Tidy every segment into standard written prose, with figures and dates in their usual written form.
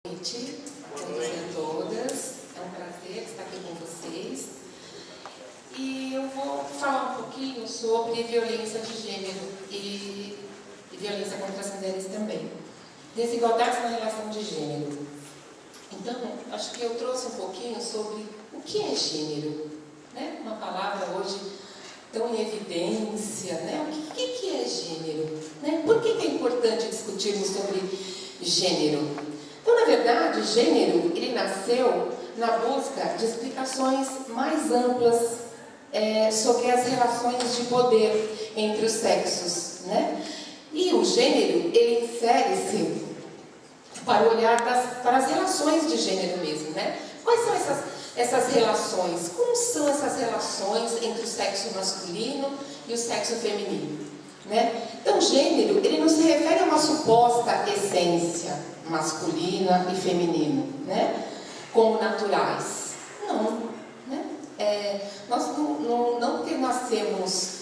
noite, todos e todas. É um prazer estar aqui com vocês. E eu vou falar um pouquinho sobre violência de gênero e violência contra as mulheres também. Desigualdades na relação de gênero. Então, acho que eu trouxe um pouquinho sobre o que é gênero. Né? Uma palavra hoje tão em evidência. Né? O que é gênero? Né? Por que é importante discutirmos sobre gênero? Então, na verdade, gênero, ele nasceu na busca de explicações mais amplas sobre as relações de poder entre os sexos, né? E o gênero, ele insere-se para olhar para as relações de gênero mesmo, né? Quais são essas relações? Como são essas relações entre o sexo masculino e o sexo feminino? Né? Então, gênero, ele não se refere a uma suposta essência masculina e feminina, né? Como naturais. Não. Né? Nós não que nascemos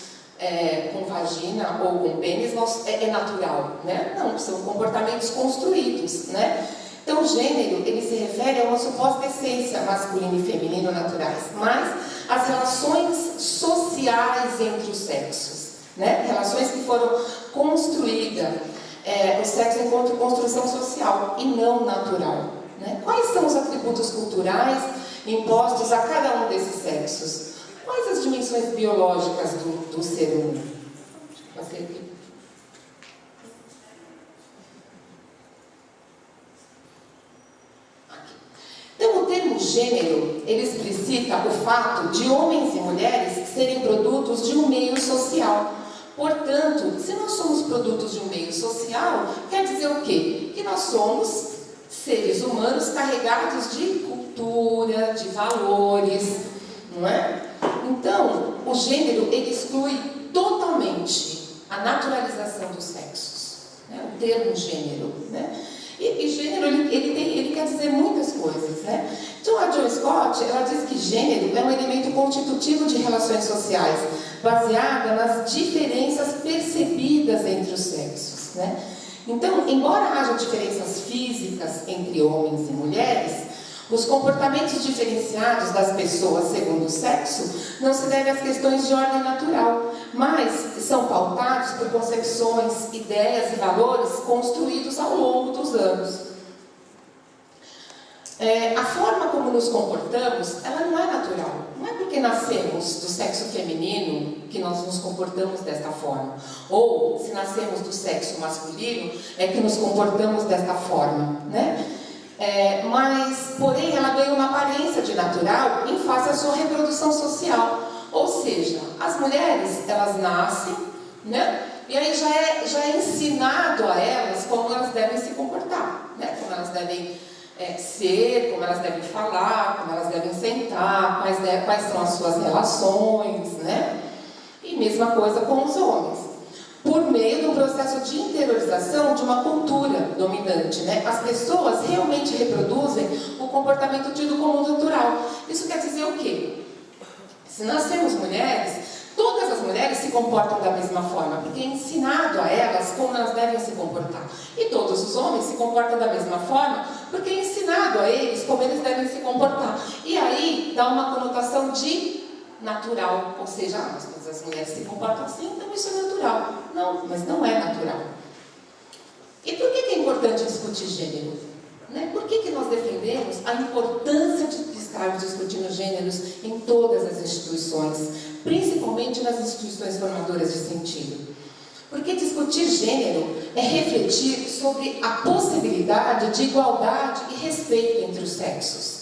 com vagina ou com pênis é natural. Né? Não, são comportamentos construídos. Né? Então, gênero, ele se refere a uma suposta essência masculina e feminina naturais, mas as relações sociais entre os sexos. Né? Relações que foram construídas, o sexo enquanto construção social e não natural. Né? Quais são os atributos culturais impostos a cada um desses sexos? Quais as dimensões biológicas do ser humano? Deixa eu fazer aqui. Então, o termo gênero, ele explicita o fato de homens e mulheres serem produtos de um meio social. Portanto, se nós somos produtos de um meio social, quer dizer o quê? Que nós somos seres humanos carregados de cultura, de valores, não é? Então, o gênero, ele exclui totalmente a naturalização dos sexos, né? O termo gênero, né? E gênero, ele quer dizer muitas coisas, né? Então, a Joy Scott, ela diz que gênero é um elemento constitutivo de relações sociais, baseada nas diferenças percebidas entre os sexos, né? Então, embora haja diferenças físicas entre homens e mulheres, os comportamentos diferenciados das pessoas segundo o sexo não se devem às questões de ordem natural, mas são pautados por concepções, ideias e valores construídos ao longo dos anos. A forma como nos comportamos, ela não é natural. Não é porque nascemos do sexo feminino que nós nos comportamos desta forma. Ou, se nascemos do sexo masculino, é que nos comportamos desta forma, né? Mas, porém, ela ganha uma aparência de natural em face à sua reprodução social. Ou seja, as mulheres, elas nascem, né? E aí já é ensinado a elas como elas devem se comportar, né? Como elas devem ser, como elas devem falar, como elas devem sentar, quais são as suas relações, né? E mesma coisa com os homens. Por meio do processo de interiorização de uma cultura dominante, né? As pessoas realmente reproduzem o comportamento tido como natural. Isso quer dizer o quê? Se nascemos mulheres, todas as mulheres se comportam da mesma forma, porque é ensinado a elas como elas devem se comportar. E todos os homens se comportam da mesma forma, porque é ensinado a eles como eles devem se comportar. E aí dá uma conotação de natural, ou seja, todas as mulheres se comportam assim, então isso é natural. Não, mas não é natural. E por que é importante discutir gênero? Né? Por que nós defendemos a importância de estarmos discutindo gêneros em todas as instituições, principalmente nas instituições formadoras de sentido? Porque discutir gênero é refletir sobre a possibilidade de igualdade e respeito entre os sexos.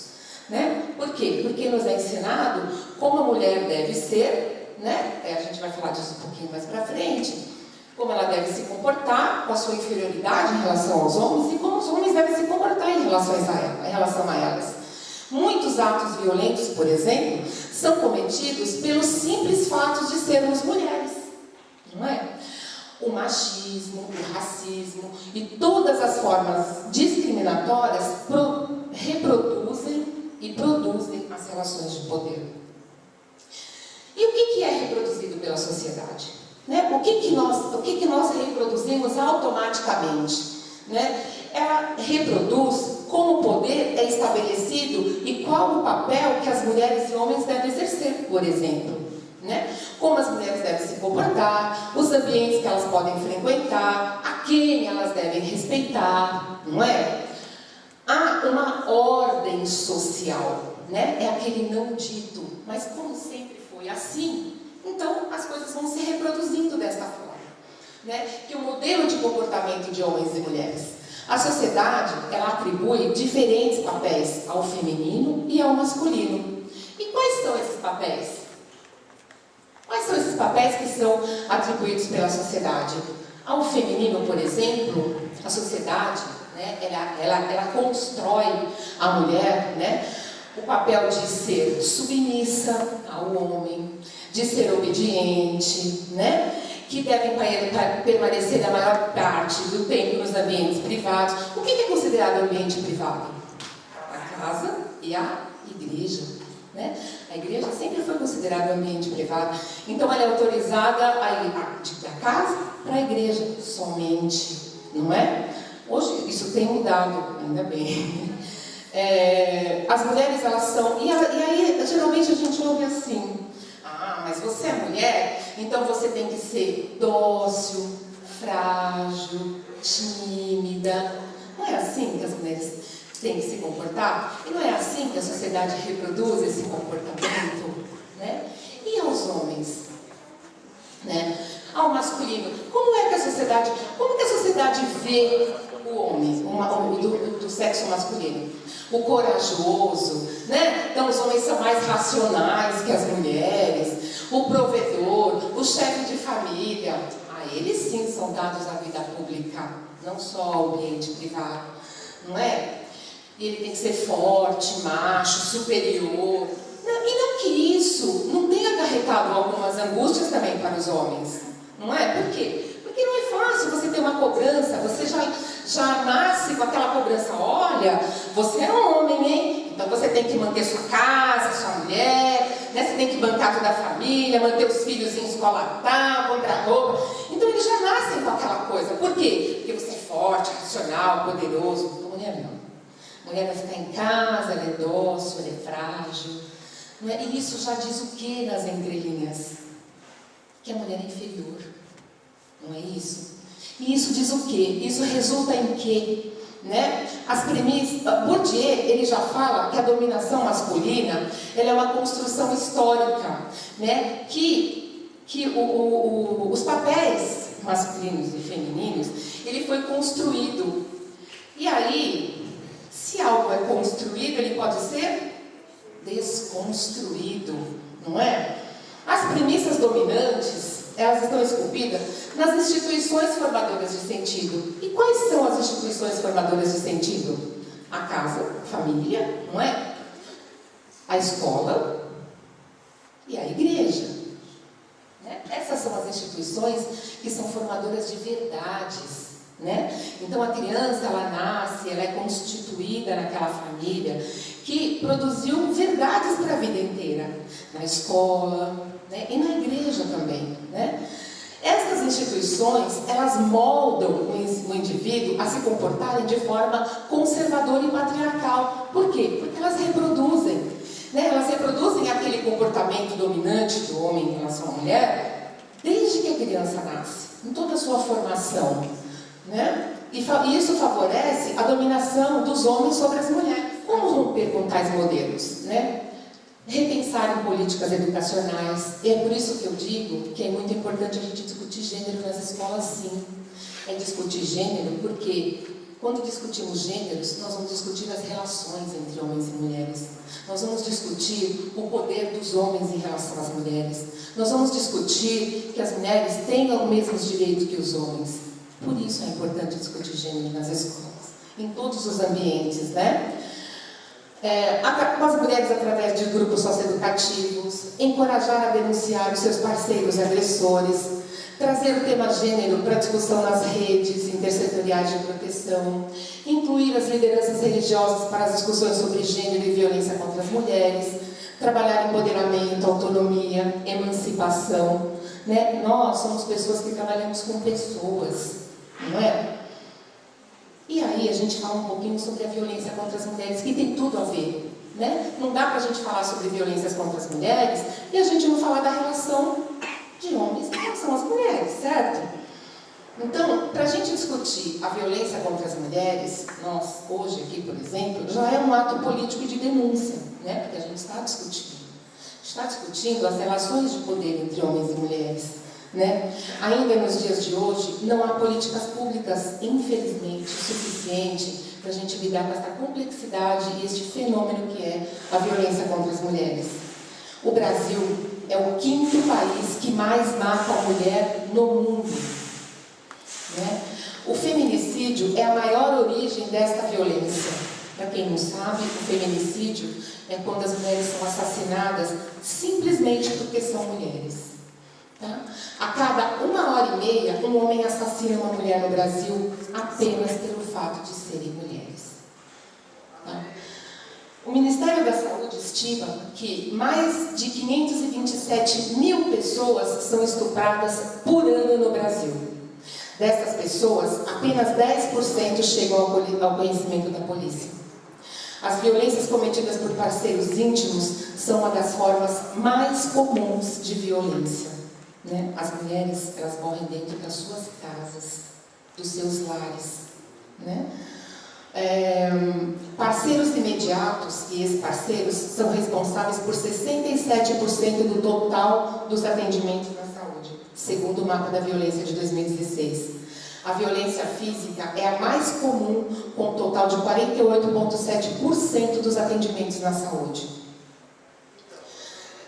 Né? Por quê? Porque nos é ensinado como a mulher deve ser, né? A gente vai falar disso um pouquinho mais para frente, como ela deve se comportar com a sua inferioridade em relação aos homens e como os homens devem se comportar em relação a elas. Muitos atos violentos, por exemplo, são cometidos pelos simples fatos de sermos mulheres, não é? O machismo, o racismo e todas as formas discriminatórias reproduzem e produzem as relações de poder. E o que é reproduzido pela sociedade? Né? O que nós reproduzimos automaticamente? Né? Ela reproduz como papel que as mulheres e homens devem exercer, por exemplo, né? Como as mulheres devem se comportar, os ambientes que elas podem frequentar, a quem elas devem respeitar, não é? Há uma ordem social, né? É aquele não dito, mas como sempre foi assim, então as coisas vão se reproduzindo desta forma, né? Que o modelo de comportamento de homens e mulheres. A sociedade, ela atribui diferentes papéis ao feminino e ao masculino. E quais são esses papéis? Quais são esses papéis que são atribuídos pela sociedade? Ao feminino, por exemplo, a sociedade, né, ela constrói a mulher, né, o papel de ser submissa ao homem, de ser obediente, né, que devem permanecer a maior parte do tempo nos ambientes privados. O que é considerado ambiente privado? A casa e a igreja, né? A igreja sempre foi considerada ambiente privado. Então ela é autorizada a ir da casa para a igreja somente, não é? Hoje isso tem mudado, ainda bem. As mulheres, elas são... E aí, geralmente a gente ouve assim: ah, mas você é mulher, então você tem que ser dócil, frágil, tímida. Não é assim que as mulheres têm que se comportar? E não é assim que a sociedade reproduz esse comportamento, né? E aos homens, né? Ao masculino, como que a sociedade vê o homem, do sexo masculino? O corajoso, né? Então os homens são mais racionais que as mulheres. O provedor, o chefe de família. Eles sim são dados à vida pública, não só ao ambiente privado, não é? E ele tem que ser forte, macho, superior. E não que isso não tenha acarretado algumas angústias também para os homens, não é? Por quê? Porque não é fácil você ter uma cobrança, você já nasce com aquela cobrança: olha, você é homem, hein? Então você tem que manter sua casa, sua mulher, né? Você tem que bancar toda a família, manter os filhos em escola tal, comprar roupa. Então eles já nascem com aquela coisa. Por quê? Porque você é forte, racional, poderoso. A mulher não. A mulher vai ficar em casa, ela é dócil, ela é frágil. Não é? E isso já diz o que nas entrelinhas? Que a mulher é inferior. Não é isso? E isso diz o quê? Isso resulta em quê? Né? As premissas, Bourdieu, ele já fala que a dominação masculina, ela é uma construção histórica, né? Que os papéis masculinos e femininos, ele foi construído. E aí, se algo é construído, ele pode ser desconstruído, não é? As premissas dominantes, elas estão esculpidas nas instituições formadoras de sentido. E quais são as instituições formadoras de sentido? A casa, a família, não é? A escola e a igreja, né? Essas são as instituições que são formadoras de verdades, né? Então a criança, ela nasce, ela é constituída naquela família que produziu verdades para a vida inteira, na escola, né? E na igreja também, né? Essas instituições, elas moldam o indivíduo a se comportarem de forma conservadora e patriarcal. Por quê? Porque elas reproduzem, né? Elas reproduzem aquele comportamento dominante do homem em relação à mulher desde que a criança nasce, em toda a sua formação, né? E isso favorece a dominação dos homens sobre as mulheres. Como romper com tais modelos, né? Repensar em políticas educacionais. E é por isso que eu digo que é muito importante a gente discutir gênero nas escolas, sim. É discutir gênero porque quando discutimos gêneros, nós vamos discutir as relações entre homens e mulheres. Nós vamos discutir o poder dos homens em relação às mulheres. Nós vamos discutir que as mulheres tenham os mesmos direitos que os homens. Por isso é importante discutir gênero nas escolas, em todos os ambientes, né? Com as mulheres através de grupos socioeducativos, encorajar a denunciar os seus parceiros agressores, trazer o tema gênero para discussão nas redes intersetoriais de proteção, incluir as lideranças religiosas para as discussões sobre gênero e violência contra as mulheres, trabalhar empoderamento, autonomia, emancipação, né? Nós somos pessoas que trabalhamos com pessoas, não é? E aí a gente fala um pouquinho sobre a violência contra as mulheres, que tem tudo a ver, né? Não dá para a gente falar sobre violências contra as mulheres e a gente não falar da relação de homens em relação às mulheres, certo? Então, para a gente discutir a violência contra as mulheres, nós, hoje aqui, por exemplo, já é um ato político de denúncia, né? Porque a gente está discutindo. Está discutindo as relações de poder entre homens e mulheres, né? Ainda nos dias de hoje, não há políticas públicas, infelizmente, suficiente para a gente lidar com essa complexidade e este fenômeno que é a violência contra as mulheres. O Brasil é o 5º país que mais mata a mulher no mundo, né? O feminicídio é a maior origem desta violência. Para quem não sabe, o feminicídio é quando as mulheres são assassinadas simplesmente porque são mulheres. Tá? A cada 1h30, um homem assassina uma mulher no Brasil apenas pelo fato de serem mulheres. Tá? O Ministério da Saúde estima que mais de 527 mil pessoas são estupradas por ano no Brasil. Dessas pessoas, apenas 10% chegam ao conhecimento da polícia. As violências cometidas por parceiros íntimos são uma das formas mais comuns de violência, né? As mulheres, elas morrem dentro das suas casas, dos seus lares, né? Parceiros imediatos e ex-parceiros são responsáveis por 67% do total dos atendimentos na saúde, segundo o Mapa da Violência de 2016. A violência física é a mais comum, com um total de 48,7% dos atendimentos na saúde.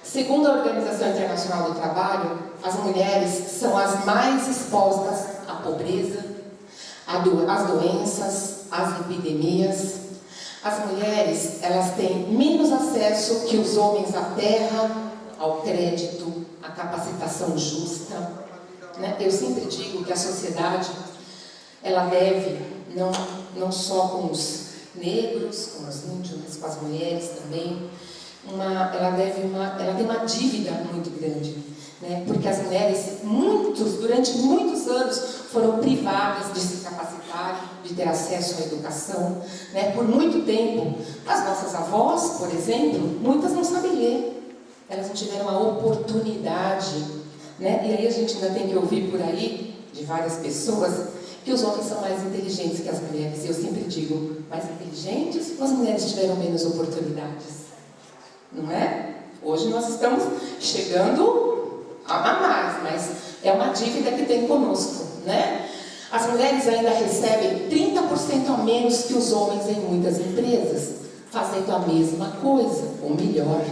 Segundo a Organização Internacional do Trabalho, as mulheres são as mais expostas à pobreza, às doenças, às epidemias. As mulheres, elas têm menos acesso que os homens à terra, ao crédito, à capacitação justa, né? Eu sempre digo que a sociedade, ela deve, não só com os negros, com os índios, mas com as mulheres também, ela tem uma dívida muito grande, né? Porque as mulheres, durante muitos anos, foram privadas de se capacitarem, de ter acesso à educação, né? Por muito tempo, as nossas avós, por exemplo, muitas não sabem ler, elas não tiveram a oportunidade, né? E aí a gente ainda tem que ouvir por aí, de várias pessoas, que os homens são mais inteligentes que as mulheres. E eu sempre digo, mais inteligentes ou as mulheres tiveram menos oportunidades? Não é? Hoje nós estamos chegando a mais, mas é uma dívida que tem conosco, né? As mulheres ainda recebem 30% a menos que os homens em muitas empresas, fazendo a mesma coisa, ou melhor,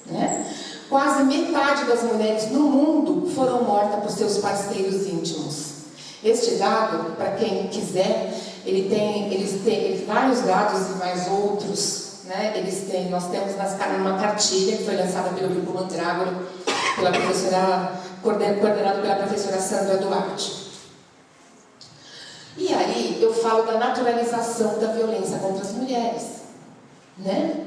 né? Quase metade das mulheres no mundo foram mortas por seus parceiros íntimos. Este dado, para quem quiser, eles têm vários dados e mais outros, né? Nós temos uma cartilha que foi lançada pelo Grupo Mandrágora, coordenado pela professora Sandra Duarte. E aí eu falo da naturalização da violência contra as mulheres, né?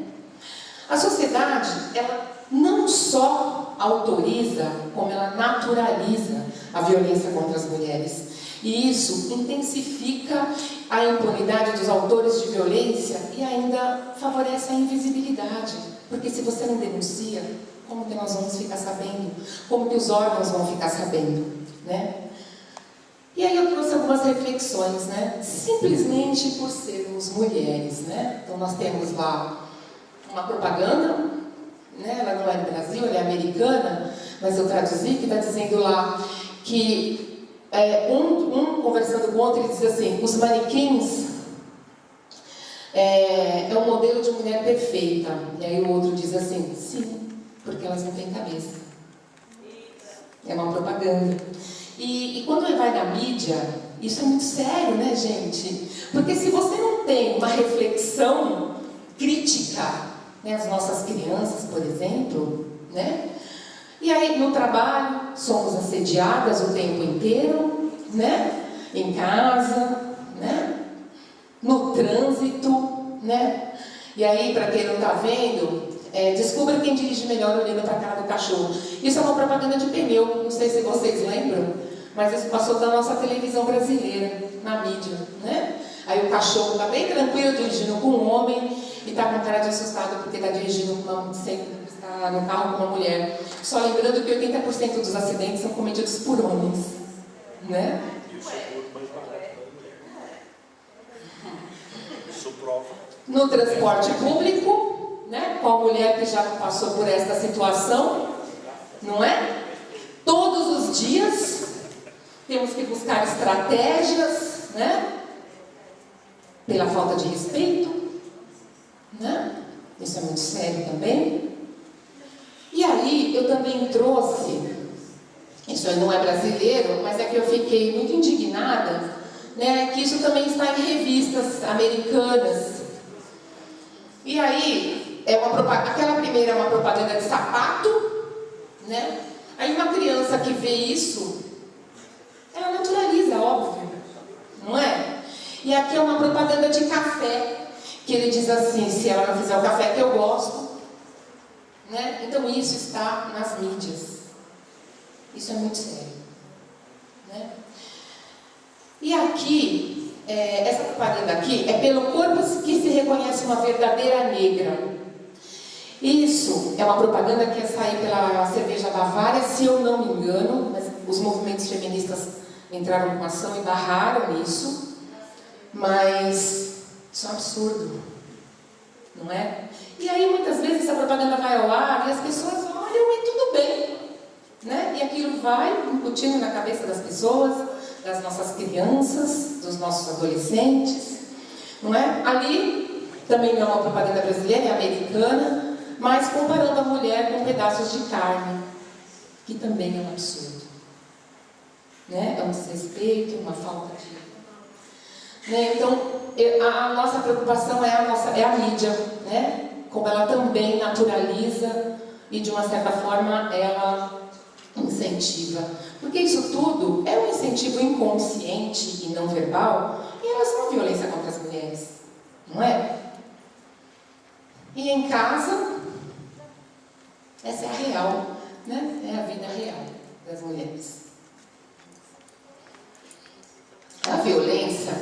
A sociedade, ela não só autoriza, como ela naturaliza a violência contra as mulheres. E isso intensifica a impunidade dos autores de violência e ainda favorece a invisibilidade. Porque se você não denuncia, como que nós vamos ficar sabendo? Como que os órgãos vão ficar sabendo, né? E aí eu trouxe algumas reflexões, né? Simplesmente por sermos mulheres, né? Então nós temos lá uma propaganda, né? Ela não é do Brasil, ela é americana, mas eu traduzi, que está dizendo lá que conversando com o outro, ele diz assim: os manequins é um modelo de mulher perfeita. E aí o outro diz assim: sim, porque elas não têm cabeça. É uma propaganda. E quando vai na mídia, isso é muito sério, né, gente? Porque se você não tem uma reflexão crítica, né, as nossas crianças, por exemplo, né? E aí no trabalho somos assediadas o tempo inteiro, né? Em casa, né? No trânsito, né? E aí, para quem não está vendo, descubra quem dirige melhor olhando para a cara do cachorro. Isso é uma propaganda de pneu, não sei se vocês lembram, mas isso passou da nossa televisão brasileira, na mídia, né? Aí o cachorro está bem tranquilo dirigindo com um homem e está com cara de assustado porque está dirigindo está no carro com uma mulher. Só lembrando que 80% dos acidentes são cometidos por homens, né? Isso prova. No transporte público, né? Com a mulher que já passou por esta situação, não é? Todos os dias temos que buscar estratégias, né? Pela falta de respeito, né? Isso é muito sério também. E aí eu também trouxe, isso aí não é brasileiro, mas é que eu fiquei muito indignada, né? Que isso também está em revistas americanas. E aí, aquela primeira é uma propaganda de sapato, né? Aí uma criança que vê isso, ela naturaliza, óbvio, não é? E aqui é uma propaganda de café, que ele diz assim, se ela não fizer o café que eu gosto, né? Então isso está nas mídias. Isso é muito sério, né? E aqui, essa propaganda aqui é pelo corpo que se reconhece uma verdadeira negra. Isso é uma propaganda que ia sair pela cerveja Bavária, se eu não me engano, mas os movimentos feministas entraram com ação e barraram isso. Mas isso é um absurdo, não é? E aí muitas vezes essa propaganda vai ao ar e as pessoas olham e tudo bem, né? E aquilo vai incutindo na cabeça das pessoas, das nossas crianças, dos nossos adolescentes, não é? Ali também não é uma propaganda brasileira, é americana, mas comparando a mulher com pedaços de carne, que também é um absurdo, né? É um desrespeito, uma falta de... Né? Então, a nossa preocupação é a mídia, né? Como ela também naturaliza e, de uma certa forma, ela incentiva. Porque isso tudo é um incentivo inconsciente e não verbal em relação à violência contra as mulheres, não é? E em casa, essa é a real, né? É a vida real das mulheres. A violência,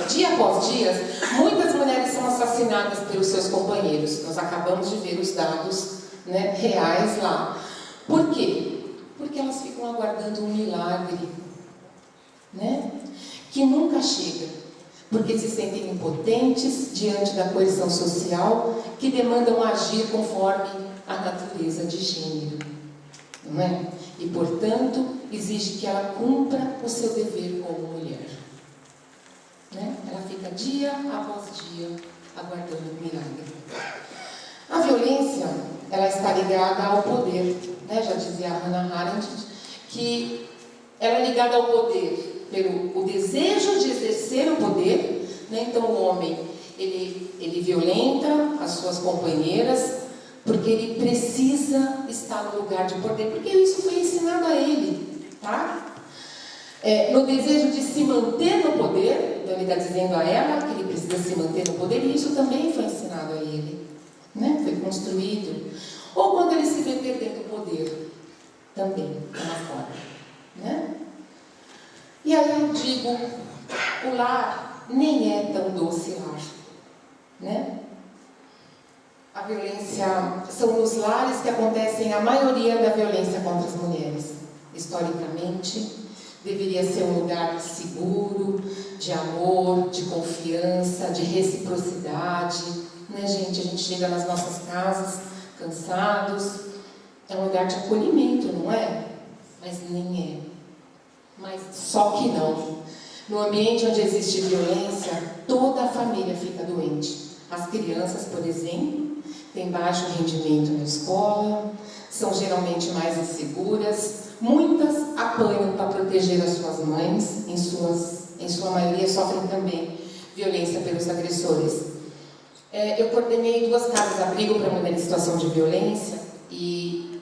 dia após dia, muitas mulheres são assassinadas pelos seus companheiros. Nós acabamos de ver os dados, né, reais lá. Por quê? Porque elas ficam aguardando um milagre, né, que nunca chega. Porque se sentem impotentes diante da coerção social que demandam agir conforme a natureza de gênero, não é? E, portanto, exige que ela cumpra o seu dever como mulher. Né? Ela fica dia após dia aguardando o milagre. A violência, ela está ligada ao poder, né? Já dizia a Hannah Arendt, que ela é ligada ao poder pelo o desejo de exercer o poder, né? Então o homem, ele violenta as suas companheiras porque ele precisa estar no lugar de poder, porque isso foi ensinado a ele, tá? No desejo de se manter no poder, então ele está dizendo a ela que ele precisa se manter no poder, e isso também foi ensinado a ele, né? Foi construído. Ou quando ele se vê perdendo o poder, também é uma forma, né? E aí eu digo, o lar nem é tão doce lar, né? A violência, são nos lares que acontecem a maioria da violência contra as mulheres. Historicamente, deveria ser um lugar seguro, de amor, de confiança, de reciprocidade, né, gente? A gente chega nas nossas casas cansados, é um lugar de acolhimento, não é? Mas nem é. Mas só que não. No ambiente onde existe violência, toda a família fica doente. As crianças, por exemplo, têm baixo rendimento na escola, são geralmente mais inseguras, muitas apanham para proteger as suas mães, em sua maioria sofrem também violência pelos agressores. Eu coordenei 2 casas-abrigo para mulheres em situação de violência e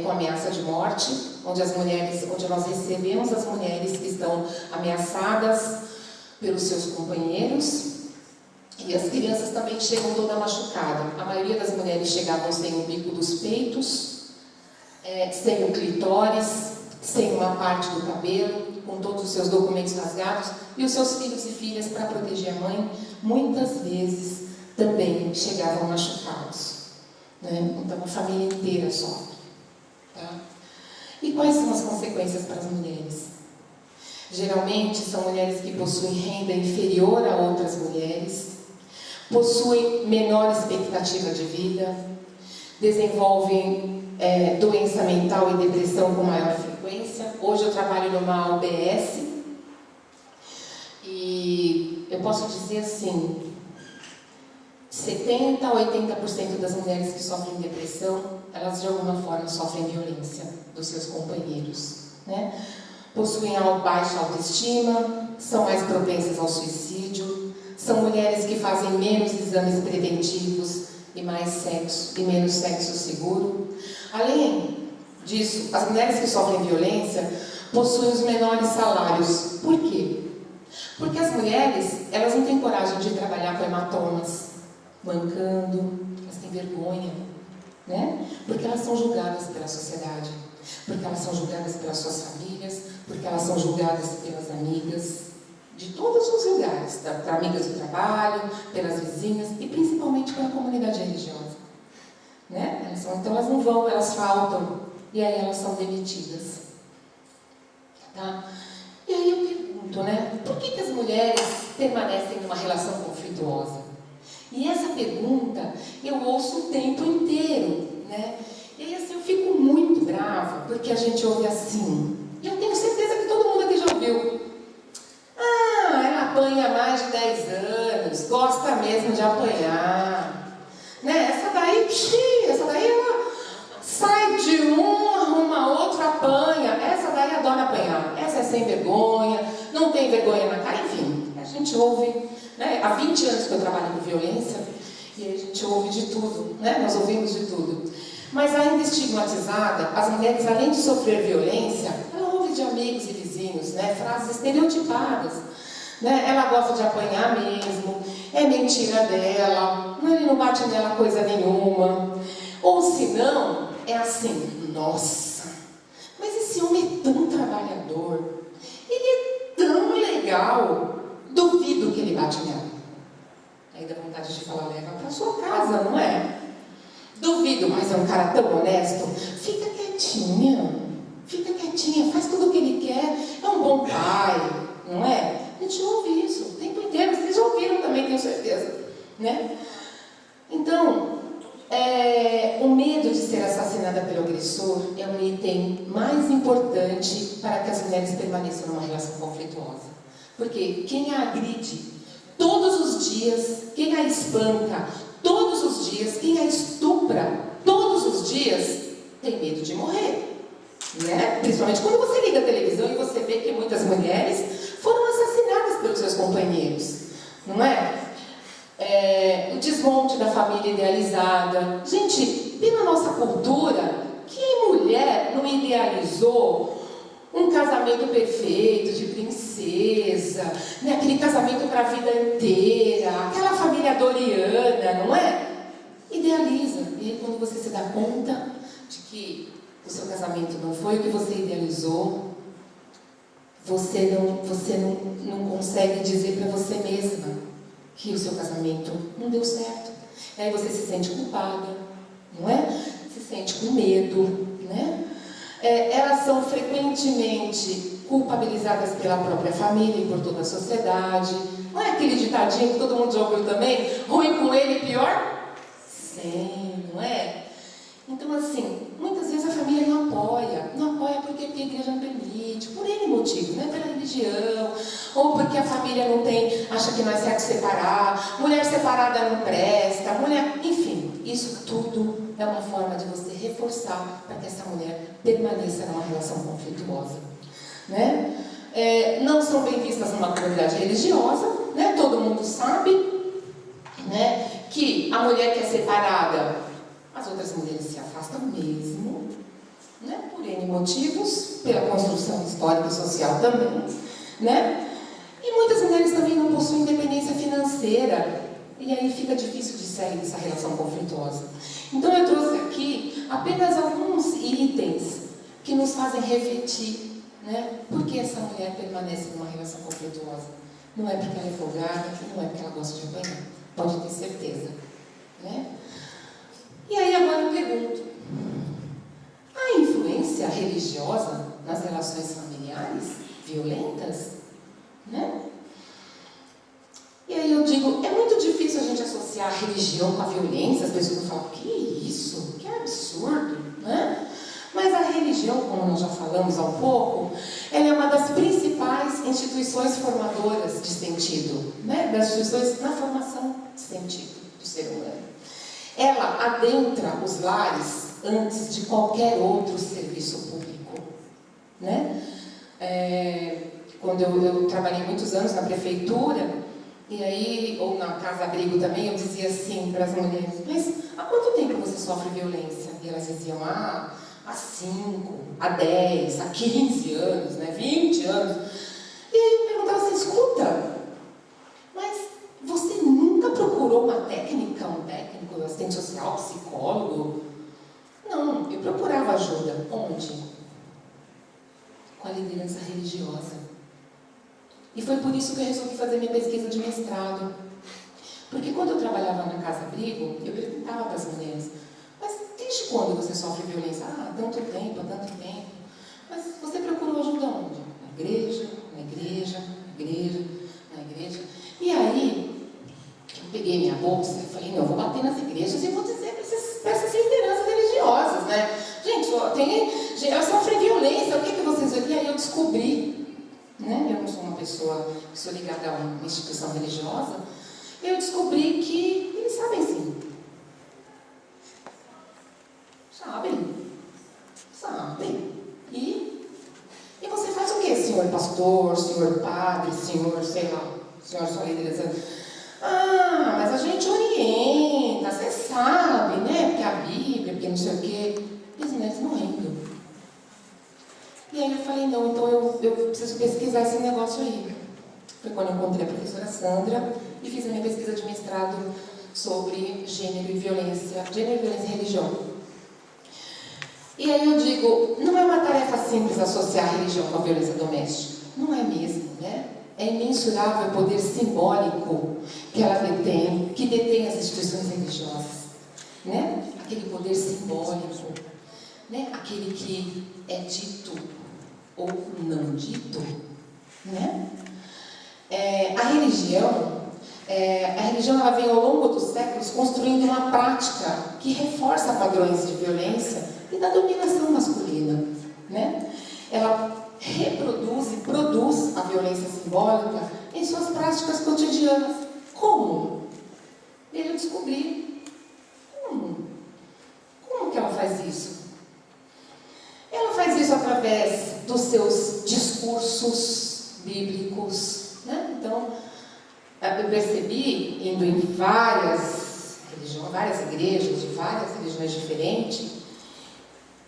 com ameaça de morte, onde nós recebemos as mulheres que estão ameaçadas pelos seus companheiros. E as crianças também chegam toda machucada. A maioria das mulheres chegavam sem o bico dos peitos, sem o clitóris, sem uma parte do cabelo, com todos os seus documentos rasgados, e os seus filhos e filhas, para proteger a mãe, muitas vezes também chegavam machucados, né? Então a família inteira sofre, tá? E quais são as consequências para as mulheres? Geralmente são mulheres que possuem renda inferior a outras mulheres, possuem menor expectativa de vida, desenvolvem doença mental e depressão com maior frequência. Hoje eu trabalho numa UBS e eu posso dizer assim, 70% a 80% das mulheres que sofrem depressão, elas de alguma forma sofrem violência dos seus companheiros, né? Possuem baixa autoestima, são mais propensas ao suicídio, são mulheres que fazem menos exames preventivos e mais sexo, e menos sexo seguro. Além disso, as mulheres que sofrem violência possuem os menores salários. Por quê? Porque as mulheres, elas não têm coragem de trabalhar com hematomas, mancando, elas têm vergonha, né? Porque elas são julgadas pela sociedade, porque elas são julgadas pelas suas famílias, porque elas são julgadas pelas amigas, de todos os lugares, para amigas do trabalho, pelas vizinhas e principalmente pela comunidade religiosa, né? Então elas não vão, elas faltam, e aí elas são demitidas, tá? E aí eu pergunto, né? Por que as mulheres permanecem numa relação conflituosa? E essa pergunta eu ouço o tempo inteiro, né? E aí assim, eu fico muito brava, porque a gente ouve assim, e eu tenho certeza que todo mundo aqui já ouviu. Ah, ela apanha há mais de 10 anos, gosta mesmo de apanhar, né? Essa daí ela sai de um, arruma outro, apanha. Essa daí adora apanhar, essa é sem vergonha, não tem vergonha na cara, enfim, a gente ouve, né? Há 20 anos que eu trabalho com violência, e a gente ouve de tudo, né? Nós ouvimos de tudo. Mas ainda estigmatizada, as mulheres, além de sofrer violência, ela ouve de amigos e vizinhos, né? Frases estereotipadas, né? Ela gosta de apanhar mesmo, é mentira dela, ele não bate nela coisa nenhuma. Ou se não, é assim, nossa, mas esse homem é tão trabalhador, ele é tão legal, duvido que ele bate nela. Aí dá vontade de falar, leva para sua casa, não é? Duvido, mas é um cara tão honesto. Fica quietinha, faz tudo o que ele quer, é um bom pai, não é? A gente ouve isso o tempo inteiro, vocês já ouviram também, tenho certeza, né? Então, o medo de ser assassinada pelo agressor é um item mais importante para que as mulheres permaneçam numa relação conflituosa. Porque quem a agride todos os dias, quem a espanca todos os dias, quem a estupra todos os dias, tem medo de morrer, né? Principalmente quando você liga a televisão e você vê que muitas mulheres foram assassinadas pelos seus companheiros, não é? O desmonte da família idealizada. Gente, pela nossa cultura, que mulher não idealizou um casamento perfeito, de princesa, né? Aquele casamento para a vida inteira, aquela família doriana, não é? Idealiza. E aí, quando você se dá conta de que o seu casamento não foi o que você idealizou, você não consegue dizer para você mesma que o seu casamento não deu certo. E aí você se sente culpada, não é? Se sente com medo, né? Elas são frequentemente culpabilizadas pela própria família e por toda a sociedade. Não é aquele ditadinho que todo mundo já ouviu também? Ruim com ele, pior? Sim, não é? Então, assim, muitas vezes a família não apoia porque a igreja não permite, por N motivos, né? Pela religião, ou porque a família não tem, acha que não é certo separar, mulher separada não presta, enfim, isso tudo é uma forma de você reforçar para que essa mulher permaneça numa relação conflituosa, né? Não são bem vistas numa comunidade religiosa, né? Todo mundo sabe, né? Que a mulher que é separada, as outras mulheres se afastam mesmo, né? Por N motivos, pela construção histórica e social também, né? E muitas mulheres também não possuem independência financeira, e aí fica difícil de sair dessa relação conflituosa. Então eu trouxe aqui apenas alguns itens que nos fazem refletir, né? Por que essa mulher permanece numa relação conflituosa? Não é porque ela é folgada, não é porque ela gosta de apanhar. pode ter certeza. Né? E aí agora eu pergunto, há influência religiosa nas relações familiares violentas? Né? E aí eu digo, é muito difícil a gente associar a religião com a violência. As pessoas vão falar, que isso? Que absurdo, né? Mas a religião, como nós já falamos há um pouco, ela é uma das principais instituições formadoras de sentido, né? Das instituições na formação de sentido do ser humano. Ela adentra os lares antes de qualquer outro serviço público, né? Quando eu trabalhei muitos anos na prefeitura, e aí, ou na casa-abrigo também, eu dizia assim para as mulheres, mas há quanto tempo você sofre violência? E elas diziam, há 5, há 10, há 15 anos, né? 20 anos. E aí eu perguntava assim, escuta, mas você nunca procurou uma técnica, um técnico, assistente social, psicólogo? Não, eu procurava ajuda. Onde? Com a liderança religiosa. E foi por isso que eu resolvi fazer minha pesquisa de mestrado. Porque quando eu trabalhava na casa-abrigo, eu perguntava para as mulheres, mas desde quando você sofre violência? Há tanto tempo, há tanto tempo. Mas você procurou ajuda onde? Na igreja, na igreja, na igreja, na igreja. E aí, eu peguei minha bolsa e falei, não, eu vou bater nas igrejas e vou dizer para essas lideranças religiosas, né? Gente, elas sofrem violência, o que vocês... E aí eu descobri, né? Eu não sou uma pessoa que sou ligada a uma instituição religiosa, eu descobri que eles sabem sim. Sabem. E você faz o quê, senhor pastor, senhor padre, senhor, sei lá, senhor sua liderança? Mas a gente orienta, você sabe, né? Porque a Bíblia, porque não sei o quê. E as mulheres morrendo. E aí eu falei, não, então eu preciso pesquisar esse negócio aí. Foi quando eu encontrei a professora Sandra e fiz a minha pesquisa de mestrado sobre gênero e violência religiosa. E aí eu digo, não é uma tarefa simples associar a religião com a violência doméstica. Não é mesmo, né? É imensurável o poder simbólico que ela detém, que detém as instituições religiosas. Né? Aquele poder simbólico, né? Aquele que é dito ou não dito. Né? A religião ela vem ao longo dos séculos construindo uma prática que reforça padrões de violência e da dominação masculina. Né? Ela reproduz e produz a violência simbólica em suas práticas cotidianas. Como? E eu descobri. Como que ela faz isso? Ela faz isso através dos seus discursos bíblicos. Né? Então, eu percebi, indo em várias igrejas, de várias religiões diferentes,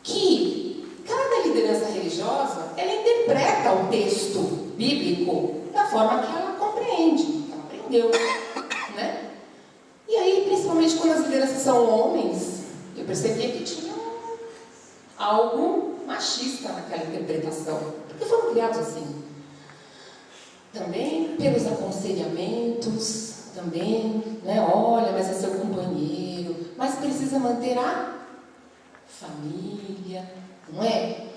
que cada liderança religiosa, ela interpreta o texto bíblico da forma que ela compreende, que ela aprendeu, né? E aí, principalmente quando as lideranças são homens, eu percebia que tinha algo machista naquela interpretação, porque foram criados assim. Também pelos aconselhamentos, também, né? Olha, mas é seu companheiro, mas precisa manter a família, não é?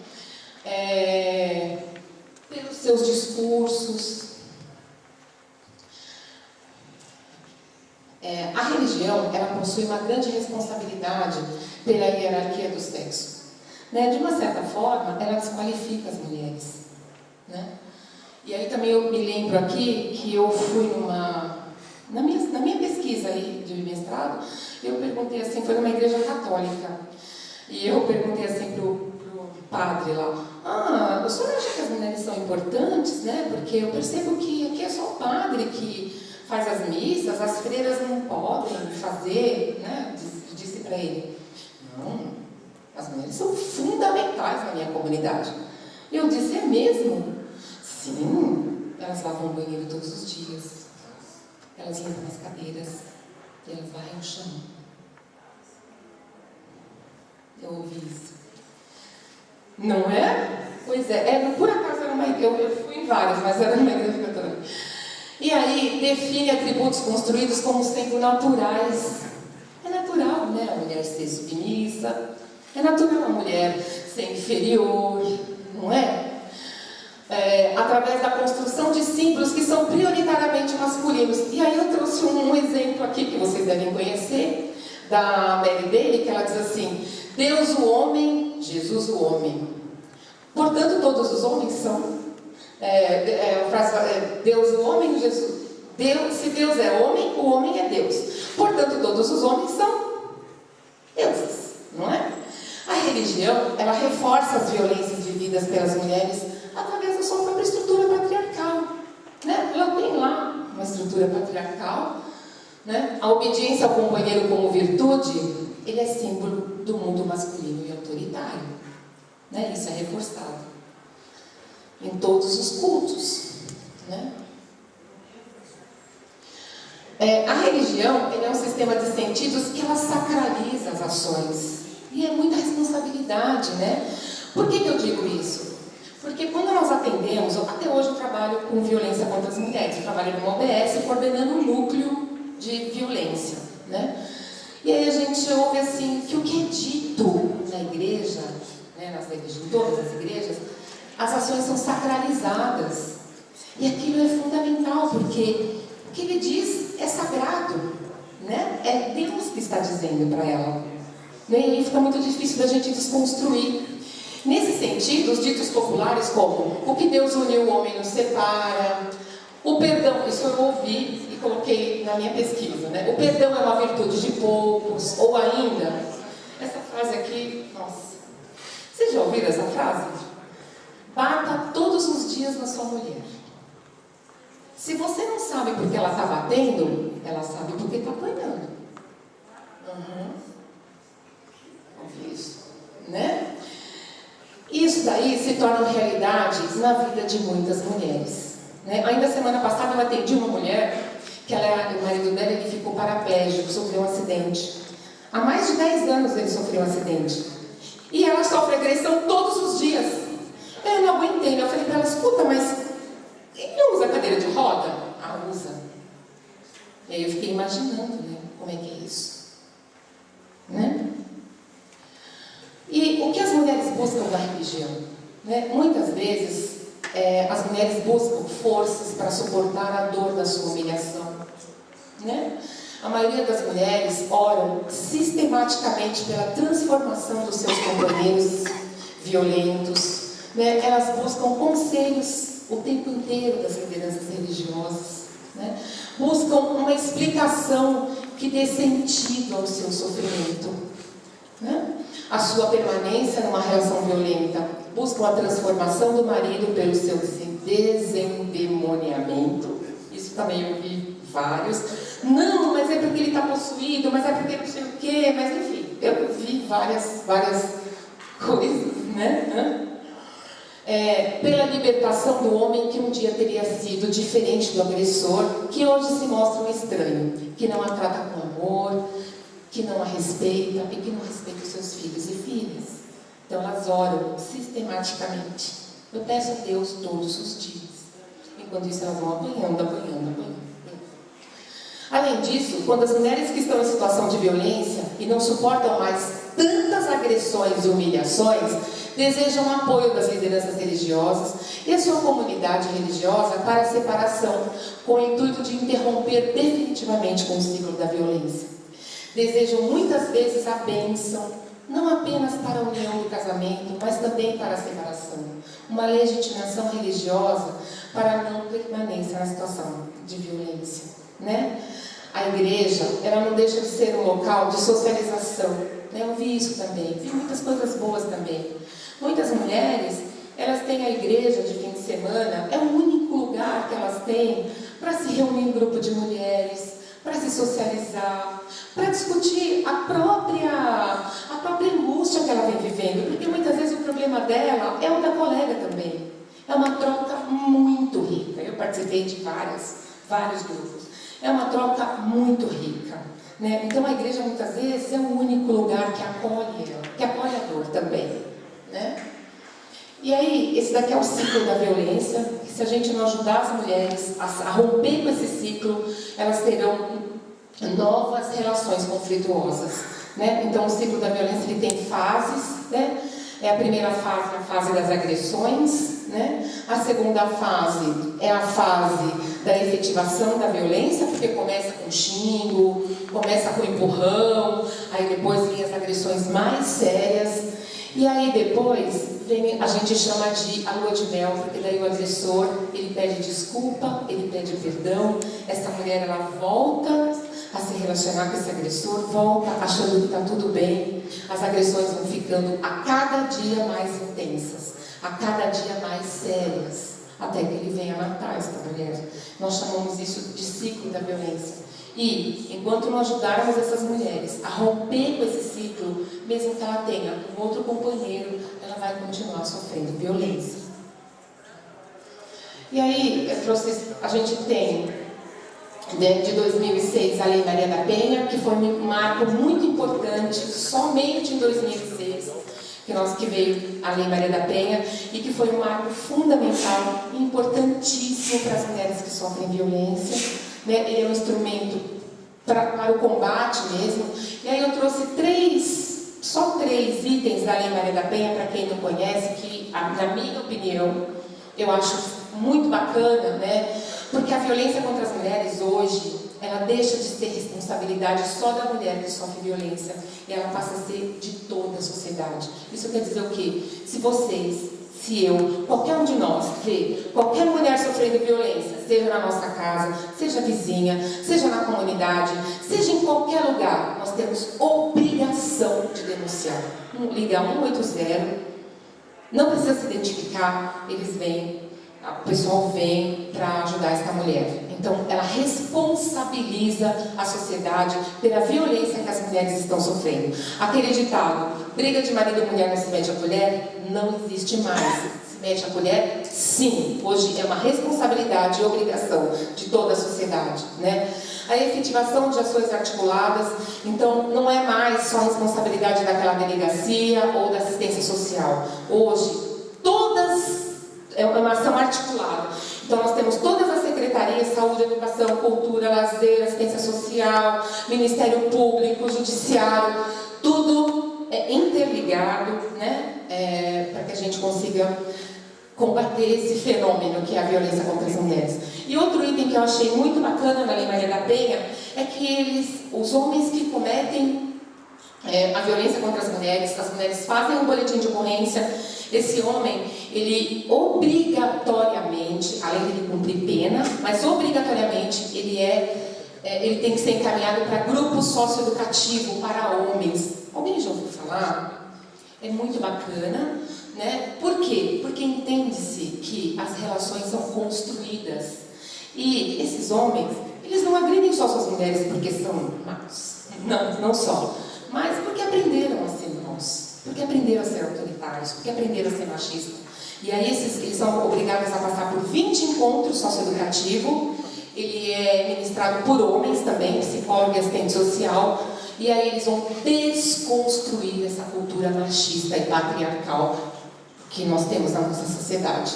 Pelos seus discursos. A religião, ela possui uma grande responsabilidade pela hierarquia do sexo. Né? De uma certa forma, ela desqualifica as mulheres. Né? E aí também eu me lembro aqui que eu fui na minha pesquisa aí de mestrado, eu perguntei assim, foi numa igreja católica, e eu perguntei assim pro padre lá, o senhor acha que as mulheres são importantes, né? Porque eu percebo que aqui é só o padre que faz as missas, as freiras não podem fazer, né? Disse para ele, não, as mulheres são fundamentais na minha comunidade. E eu disse, é mesmo? Sim, elas lavam o banheiro todos os dias, elas limpam as cadeiras, e elas varrem o chão. Eu ouvi isso. Não é? Pois é, por acaso era uma igreja, eu fui em várias, mas era uma igreja católica. E aí define atributos construídos como sendo naturais. É natural, né, a mulher ser submissa, é natural a mulher ser inferior, não é? Através da construção de símbolos que são prioritariamente masculinos. E aí eu trouxe um exemplo aqui que vocês devem conhecer, da Mary Daly, que ela diz assim: Deus o homem, Jesus o homem. Portanto, todos os homens são. Deus o homem, Jesus. Se Deus é homem, o homem é Deus. Portanto, todos os homens são deuses, não é? A religião, ela reforça as violências vividas pelas mulheres através da sua própria estrutura patriarcal, né? Ela tem lá uma estrutura patriarcal, né? A obediência ao companheiro como virtude, ele é símbolo do mundo masculino e autoritário, né? Isso é reforçado em todos os cultos, né? A religião, ele é um sistema de sentidos que ela sacraliza as ações. E é muita responsabilidade, né? Por que eu digo isso? Porque quando nós atendemos, até hoje eu trabalho com violência contra as mulheres, eu trabalho no OBS coordenando um núcleo de violência, né? E aí a gente ouve assim, que o que é dito na igreja, né, em todas as igrejas, as ações são sacralizadas. E aquilo é fundamental, porque o que ele diz é sagrado, né? É Deus que está dizendo para ela. E aí fica muito difícil da gente desconstruir. Nesse sentido, os ditos populares como o que Deus uniu o homem não separa, o perdão, isso eu ouvi e coloquei na minha pesquisa, né? O perdão é uma virtude de poucos, ou ainda, essa frase aqui, nossa, vocês já ouviram essa frase? Bata todos os dias na sua mulher. Se você não sabe porque ela está batendo, ela sabe porque está apanhando. Isso, né? Isso daí se torna realidade na vida de muitas mulheres, né? Ainda semana passada eu atendi uma mulher que o marido dela ele ficou paraplégico, sofreu um acidente. Há mais de 10 anos ele sofreu um acidente. E ela sofre agressão todos os dias. Eu não aguentei, né? Eu falei para ela, escuta, mas ele não usa cadeira de roda? Ah, usa. E aí eu fiquei imaginando, né? Como é que é isso, né? E o que as mulheres buscam na religião? Né? Muitas vezes, as mulheres buscam forças para suportar a dor da sua humilhação. Né? A maioria das mulheres oram sistematicamente pela transformação dos seus companheiros violentos. Né? Elas buscam conselhos o tempo inteiro das lideranças religiosas. Né? Buscam uma explicação que dê sentido ao seu sofrimento. Né? A sua permanência numa relação violenta. Buscam a transformação do marido pelo seu desendemoniamento. Isso também eu vi vários. Não, mas é porque ele está possuído, mas é porque não sei o quê, mas enfim, eu vi várias coisas, né? Pela libertação do homem que um dia teria sido diferente do agressor, que hoje se mostra um estranho, que não a trata com amor, que não a respeita e que não respeita os seus filhos e filhas. Então elas oram sistematicamente. Eu peço a Deus todos os dias. Enquanto isso elas vão apanhando. Além disso, quando as mulheres que estão em situação de violência e não suportam mais tantas agressões e humilhações, desejam apoio das lideranças religiosas e a sua comunidade religiosa para a separação, com o intuito de interromper definitivamente com o ciclo da violência. Desejam muitas vezes a bênção, não apenas para a união do casamento, mas também para a separação. Uma legitimação religiosa para a não permanência na situação de violência. Né? A igreja, ela não deixa de ser um local de socialização. Né? Eu vi isso também, vi muitas coisas boas também. Muitas mulheres, elas têm a igreja de fim de semana, é o único lugar que elas têm para se reunir em grupo de mulheres, para se socializar, para discutir a própria angústia que ela vem vivendo, porque muitas vezes o problema dela é o da colega também. É uma troca muito rica. Eu participei de vários grupos. É uma troca muito rica. Né? Então a igreja muitas vezes é o único lugar que acolhe a dor também. Né? E aí, esse daqui é o ciclo da violência, que se a gente não ajudar as mulheres a romper com esse ciclo, elas terão novas relações conflituosas, né? Então, o ciclo da violência ele tem fases, né? A primeira fase é a fase das agressões, né? A segunda fase é a fase da efetivação da violência, porque começa com xingo, começa com empurrão, aí depois vem as agressões mais sérias. E aí depois a gente chama de a lua de mel, porque daí o agressor, ele pede desculpa, ele pede perdão, essa mulher ela volta a se relacionar com esse agressor, volta achando que está tudo bem, as agressões vão ficando a cada dia mais intensas, a cada dia mais sérias, até que ele venha matar essa mulher. Nós chamamos isso de ciclo da violência. E, enquanto não ajudarmos essas mulheres a romper com esse ciclo, mesmo que ela tenha um outro companheiro, ela vai continuar sofrendo violência. E aí, a gente tem, de 2006, a Lei Maria da Penha, que foi um marco muito importante, somente em 2006, que veio a Lei Maria da Penha, e que foi um marco fundamental, importantíssimo para as mulheres que sofrem violência. Ele é um instrumento para o combate mesmo. E aí eu trouxe só três itens da Lei Maria da Penha, para quem não conhece, que, na minha opinião, eu acho muito bacana, né? Porque a violência contra as mulheres hoje, ela deixa de ser responsabilidade só da mulher que sofre violência, e ela passa a ser de toda a sociedade. Isso quer dizer o quê? Se eu, qualquer um de nós vê qualquer mulher sofrendo violência, seja na nossa casa, seja vizinha, seja na comunidade, seja em qualquer lugar, nós temos obrigação de denunciar. Liga 180, não precisa se identificar, o pessoal vem para ajudar essa mulher. Então, ela responsabiliza a sociedade pela violência que as mulheres estão sofrendo. Aquele ditado, briga de marido e mulher não se mete a colher, não existe mais. Se mete a colher, sim. Hoje é uma responsabilidade e obrigação de toda a sociedade, né? A efetivação de ações articuladas, então, não é mais só responsabilidade daquela delegacia ou da assistência social. Hoje, é uma ação articulada. Então, nós temos todas as secretarias, saúde, educação, cultura, lazer, assistência social, Ministério Público, Judiciário, tudo interligado, né? Para que a gente consiga combater esse fenômeno que é a violência contra as mulheres. E outro item que eu achei muito bacana na Lei Maria da Penha é que os homens que cometem a violência contra as mulheres fazem um boletim de ocorrência. Esse homem, ele obrigatoriamente, além de ele cumprir pena, mas obrigatoriamente ele tem que ser encaminhado para grupo socioeducativo para homens. Alguém já ouviu falar? É muito bacana, né? Por quê? Porque entende-se que as relações são construídas. E esses homens, eles não agridem só suas mulheres porque são maus. Não só. Mas porque aprenderam a ser maus. Porque aprenderam a ser autoritários, porque aprenderam a ser machistas. E aí eles são obrigados a passar por 20 encontros socioeducativos. Ele é ministrado por homens também, psicólogo e assistente social. E aí eles vão desconstruir essa cultura machista e patriarcal que nós temos na nossa sociedade.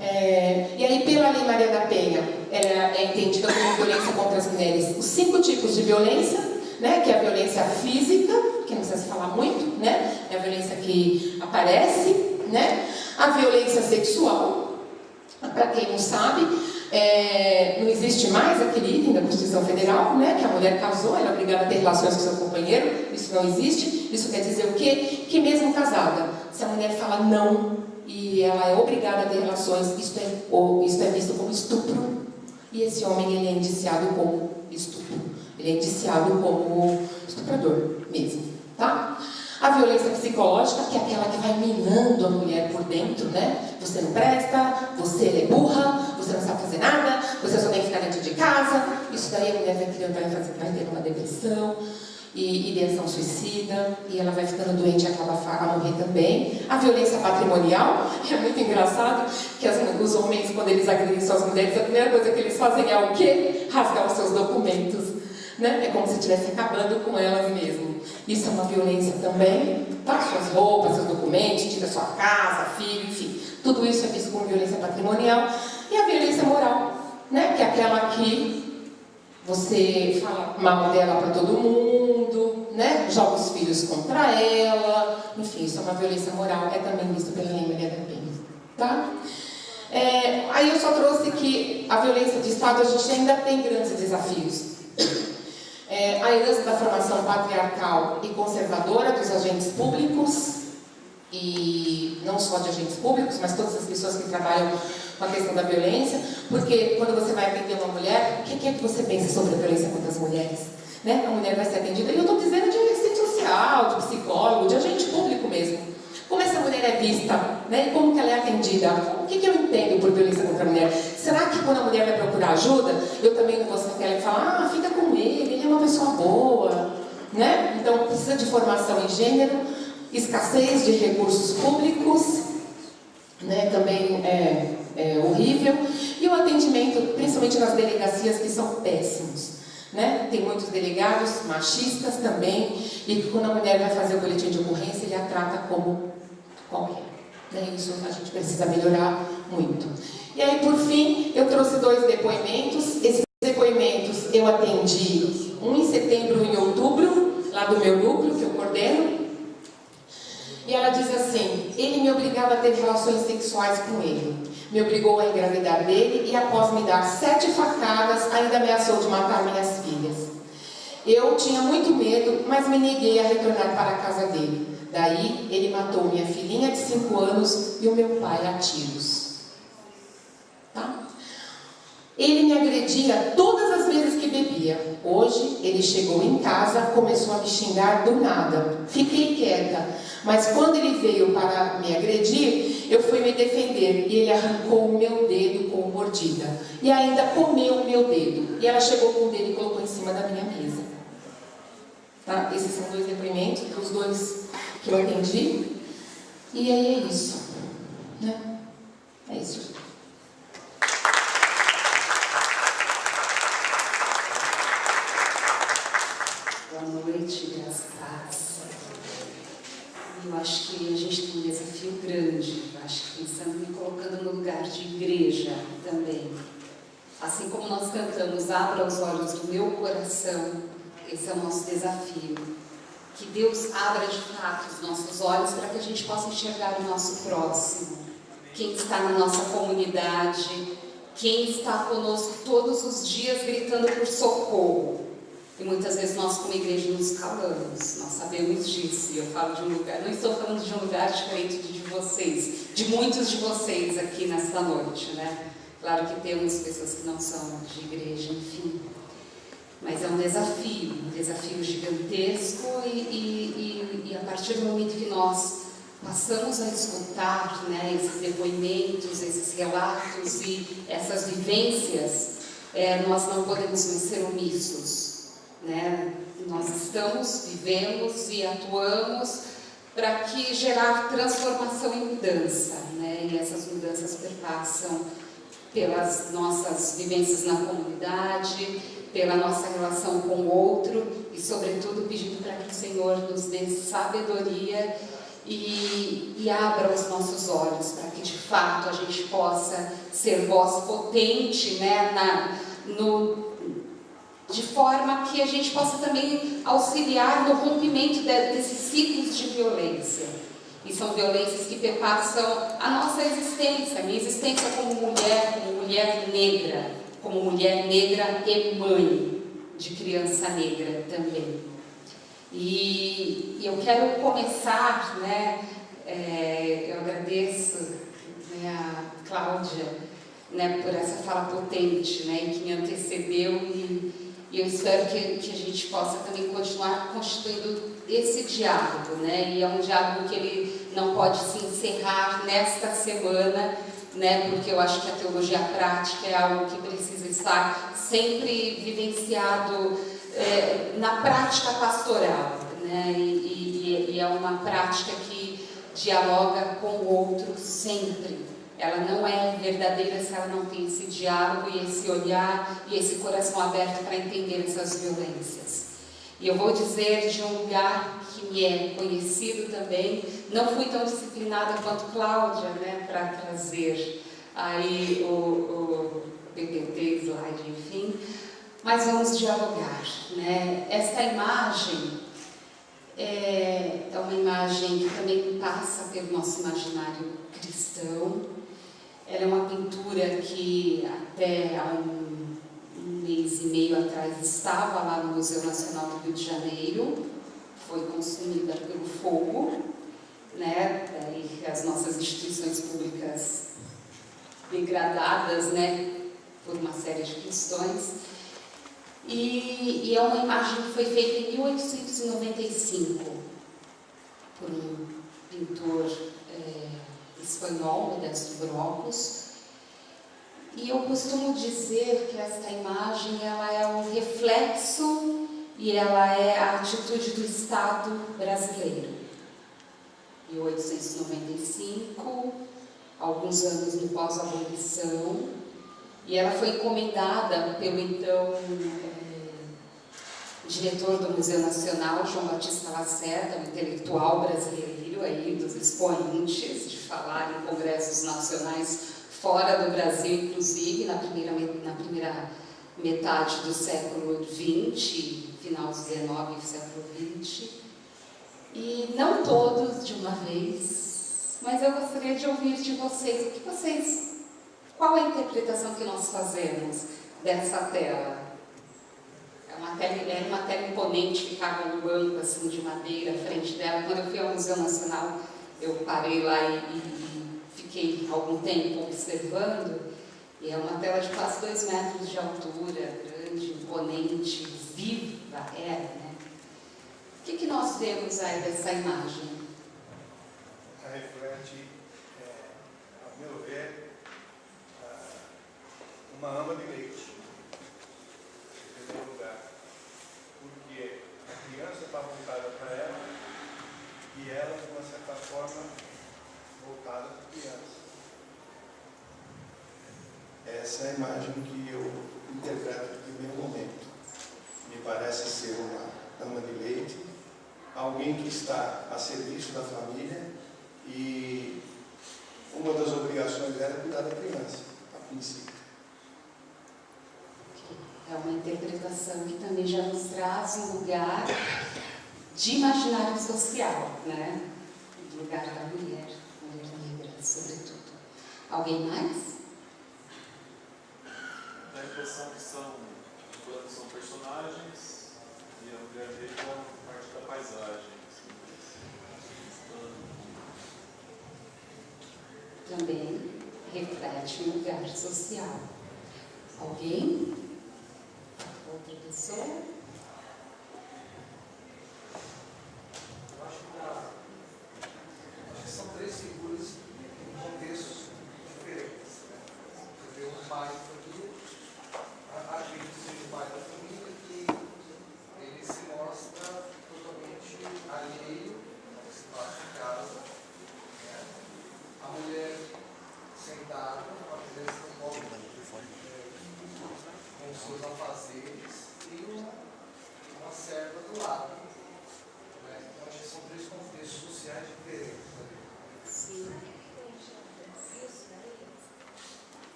E aí, pela Lei Maria da Penha, ela é entendida como violência contra as mulheres os 5 tipos de violência, né? Que é a violência física, que não precisa se falar muito, né? É a violência que aparece, né? A violência sexual, para quem não sabe, não existe mais aquele item da Constituição Federal, né? Que a mulher casou, ela é obrigada a ter relações com seu companheiro. Isso não existe. Isso quer dizer o quê? Que mesmo casada, se a mulher fala não e ela é obrigada a ter relações, isso é visto como estupro. E esse homem, ele é indiciado como estupro. Ele é indiciado como estuprador mesmo, tá? A violência psicológica, que é aquela que vai minando a mulher por dentro, né? Você não presta, você é burra, você não sabe fazer nada, você só tem que ficar dentro de casa. Isso daí a mulher vai ter uma depressão e ideação suicida, e ela vai ficando doente e acaba a morrer também. A violência patrimonial, é muito engraçado que os homens, quando eles agredem suas mulheres, a primeira coisa que eles fazem é o quê? Rasgar os seus documentos. né? É como se estivesse acabando com elas mesmo. Isso é uma violência também, tá? Suas roupas, seus documentos, tira sua casa, filho, enfim. Tudo isso é visto como violência patrimonial. E a violência moral, né? Que é aquela que você fala mal dela para todo mundo, né? Joga os filhos contra ela. Enfim, isso é uma violência moral. É também visto pela Lei Maria da Penha, tá? Aí eu só trouxe que a violência de Estado, a gente ainda tem grandes desafios. A herança da formação patriarcal e conservadora dos agentes públicos, e não só de agentes públicos, mas todas as pessoas que trabalham com a questão da violência, porque quando você vai atender uma mulher, o que é que você pensa sobre a violência contra as mulheres? Né? A mulher vai ser atendida, e eu estou dizendo de assistente social, de psicólogo, de agente público mesmo. Como essa mulher é vista, né? E como que ela é atendida? O que eu entendo por violência contra a mulher? Será que quando a mulher vai procurar ajuda, eu também não vou ser aquela que fala, fica com ele é uma pessoa boa, né? Então precisa de formação em gênero, escassez de recursos públicos, né? Também é horrível, e o atendimento, principalmente nas delegacias, que são péssimos. Né? Tem muitos delegados machistas também, e que quando a mulher vai fazer o boletim de ocorrência, ele a trata como qualquer. Né? Isso a gente precisa melhorar muito. E aí, por fim, eu trouxe 2 depoimentos. Esses depoimentos eu atendi, um em setembro e em outubro, lá do meu núcleo, que eu coordeno. E ela diz assim: ele me obrigava a ter relações sexuais com ele. Me obrigou a engravidar dele e, após me dar 7 facadas, ainda ameaçou de matar minhas filhas. Eu tinha muito medo, mas me neguei a retornar para a casa dele. Daí, ele matou minha filhinha de 5 anos e o meu pai a tiros. Tá? Ele me agredia todas as vezes que bebia. Hoje, ele chegou em casa, começou a me xingar do nada. Fiquei quieta, mas quando ele veio para me agredir, eu fui me defender e ele arrancou o meu dedo com mordida. E ainda comeu o meu dedo. E ela chegou com o dedo e colocou em cima da minha mesa. Tá? Esses são 2 depoimentos, os 2 que eu atendi. E aí é isso. Né? É isso. Boa noite, graças a Deus. Eu acho que a gente tem um desafio grande, eu acho que pensando me colocando no lugar de igreja também. Assim como nós cantamos, abra os olhos do meu coração, esse é o nosso desafio. Que Deus abra de fato os nossos olhos para que a gente possa enxergar o nosso próximo, quem está na nossa comunidade, quem está conosco todos os dias gritando por socorro. E muitas vezes nós como igreja nos calamos, nós sabemos disso. E eu falo de um lugar, não estou falando de um lugar diferente de vocês, de muitos de vocês aqui nesta noite, né? Claro que temos pessoas que não são de igreja, enfim. Mas é um desafio gigantesco e a partir do momento que nós passamos a escutar, né, esses depoimentos, esses relatos e essas vivências, nós não podemos mais ser omissos. Né? Nós vivemos e atuamos para que gerar transformação e mudança, né? E essas mudanças perpassam pelas nossas vivências na comunidade, pela nossa relação com o outro e, sobretudo, pedindo para que o Senhor nos dê sabedoria e abra os nossos olhos para que, de fato, a gente possa ser voz potente, né, de forma que a gente possa também auxiliar no rompimento desses ciclos de violência. E são violências que perpassam a nossa existência, a minha existência como mulher negra e mãe de criança negra também. E eu quero começar, né, eu agradeço, né, a Cláudia, né, por essa fala potente, né, que me antecedeu e eu espero que a gente possa também continuar constituindo esse diálogo, né? E é um diálogo que ele não pode se encerrar nesta semana, né? Porque eu acho que a teologia prática é algo que precisa estar sempre vivenciado na prática pastoral, né? E é uma prática que dialoga com o outro sempre, Ela não é verdadeira se ela não tem esse diálogo e esse olhar e esse coração aberto para entender essas violências. E eu vou dizer de um lugar que me é conhecido também, não fui tão disciplinada quanto Cláudia, né, para trazer aí o PPT, slide, enfim, mas vamos dialogar, né? Esta imagem é uma imagem que também passa pelo nosso imaginário cristão. Ela é uma pintura que até há um mês e meio atrás estava lá no Museu Nacional do Rio de Janeiro, foi consumida pelo fogo, né? Daí as nossas instituições públicas degradadas, né, por uma série de questões. E é uma imagem que foi feita em 1895 por um pintor espanhol, Modesto Brocos. E eu costumo dizer que esta imagem ela é um reflexo e ela é a atitude do Estado brasileiro. 1895, alguns anos no pós-abolição, e ela foi encomendada pelo então diretor do Museu Nacional, João Batista Lacerda, um intelectual brasileiro, aí, dos expoentes de falar em congressos nacionais fora do Brasil, inclusive, na primeira metade do século XX, final do XIX, século XX. E não todos de uma vez, mas eu gostaria de ouvir de vocês, qual a interpretação que nós fazemos dessa tela? Era uma tela imponente, ficava no banco assim, de madeira à frente dela. Quando eu fui ao Museu Nacional, eu parei lá e fiquei algum tempo observando. E é uma tela de quase 2 metros de altura, grande, imponente, viva, né? O que nós vemos aí dessa imagem? Ela reflete, a meu ver, uma ama de leite, em primeiro lugar, porque a criança está voltada para ela e ela, de uma certa forma, voltada para a criança. Essa é a imagem que eu interpreto no primeiro momento. Me parece ser uma ama de leite, alguém que está a serviço da família e uma das obrigações dela é cuidar da criança, a princípio. É uma interpretação que também já nos traz um lugar de imaginário social, né? Do lugar da mulher negra, sobretudo. Alguém mais? Dá a impressão que são personagens e a mulher negra parte da paisagem. Também reflete um lugar social. Alguém? Outra pessoa? Eu acho que são 3 figuras em contextos diferentes. Você vê um pai da família, acredito que seja o pai da família, que ele se mostra totalmente alheio ao espaço de casa. Né? A mulher sentada, com a presença do homem, com seus afazeres, e uma serva do lado. Né? Então, acho que são 3 contextos sociais diferentes. Sim.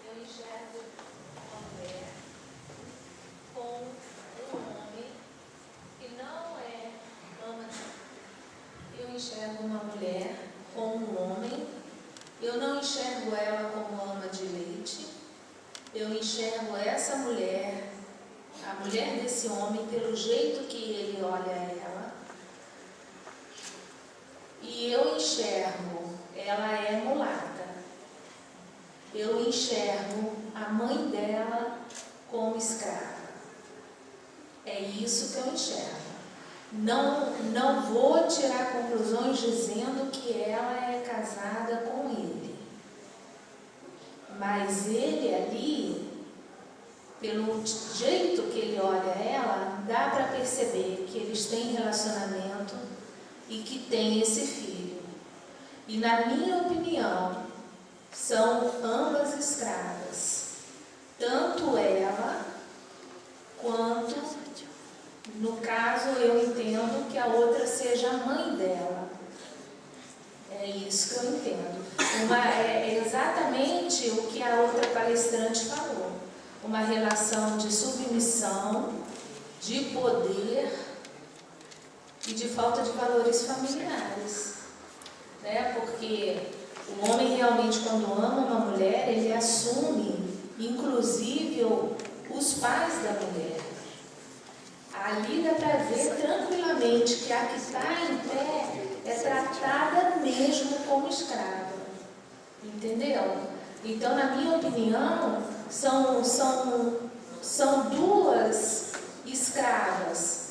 Eu enxergo uma mulher com um homem que não é ama de... Eu enxergo uma mulher com um homem. Eu não enxergo ela como ama de leite. Eu enxergo essa mulher, a mulher desse homem, pelo jeito que ele olha ela. E eu enxergo, ela é mulata. Eu enxergo a mãe dela como escrava. É isso que eu enxergo. Não vou tirar conclusões dizendo que ela é casada com ele. Mas ele ali, pelo jeito que ele olha ela, dá para perceber que eles têm relacionamento e que tem esse filho. E na minha opinião, são ambas escravas. Tanto ela quanto, no caso, eu entendo que a outra seja a mãe dela. É isso que eu entendo. É exatamente o que a outra palestrante falou. Uma relação de submissão, de poder e de falta de valores familiares. Né? Porque o homem realmente, quando ama uma mulher, ele assume, inclusive, os pais da mulher. Ali dá para ver tranquilamente que a que está em pé é tratada mesmo como escrava. Entendeu? Então, na minha opinião, são duas escravas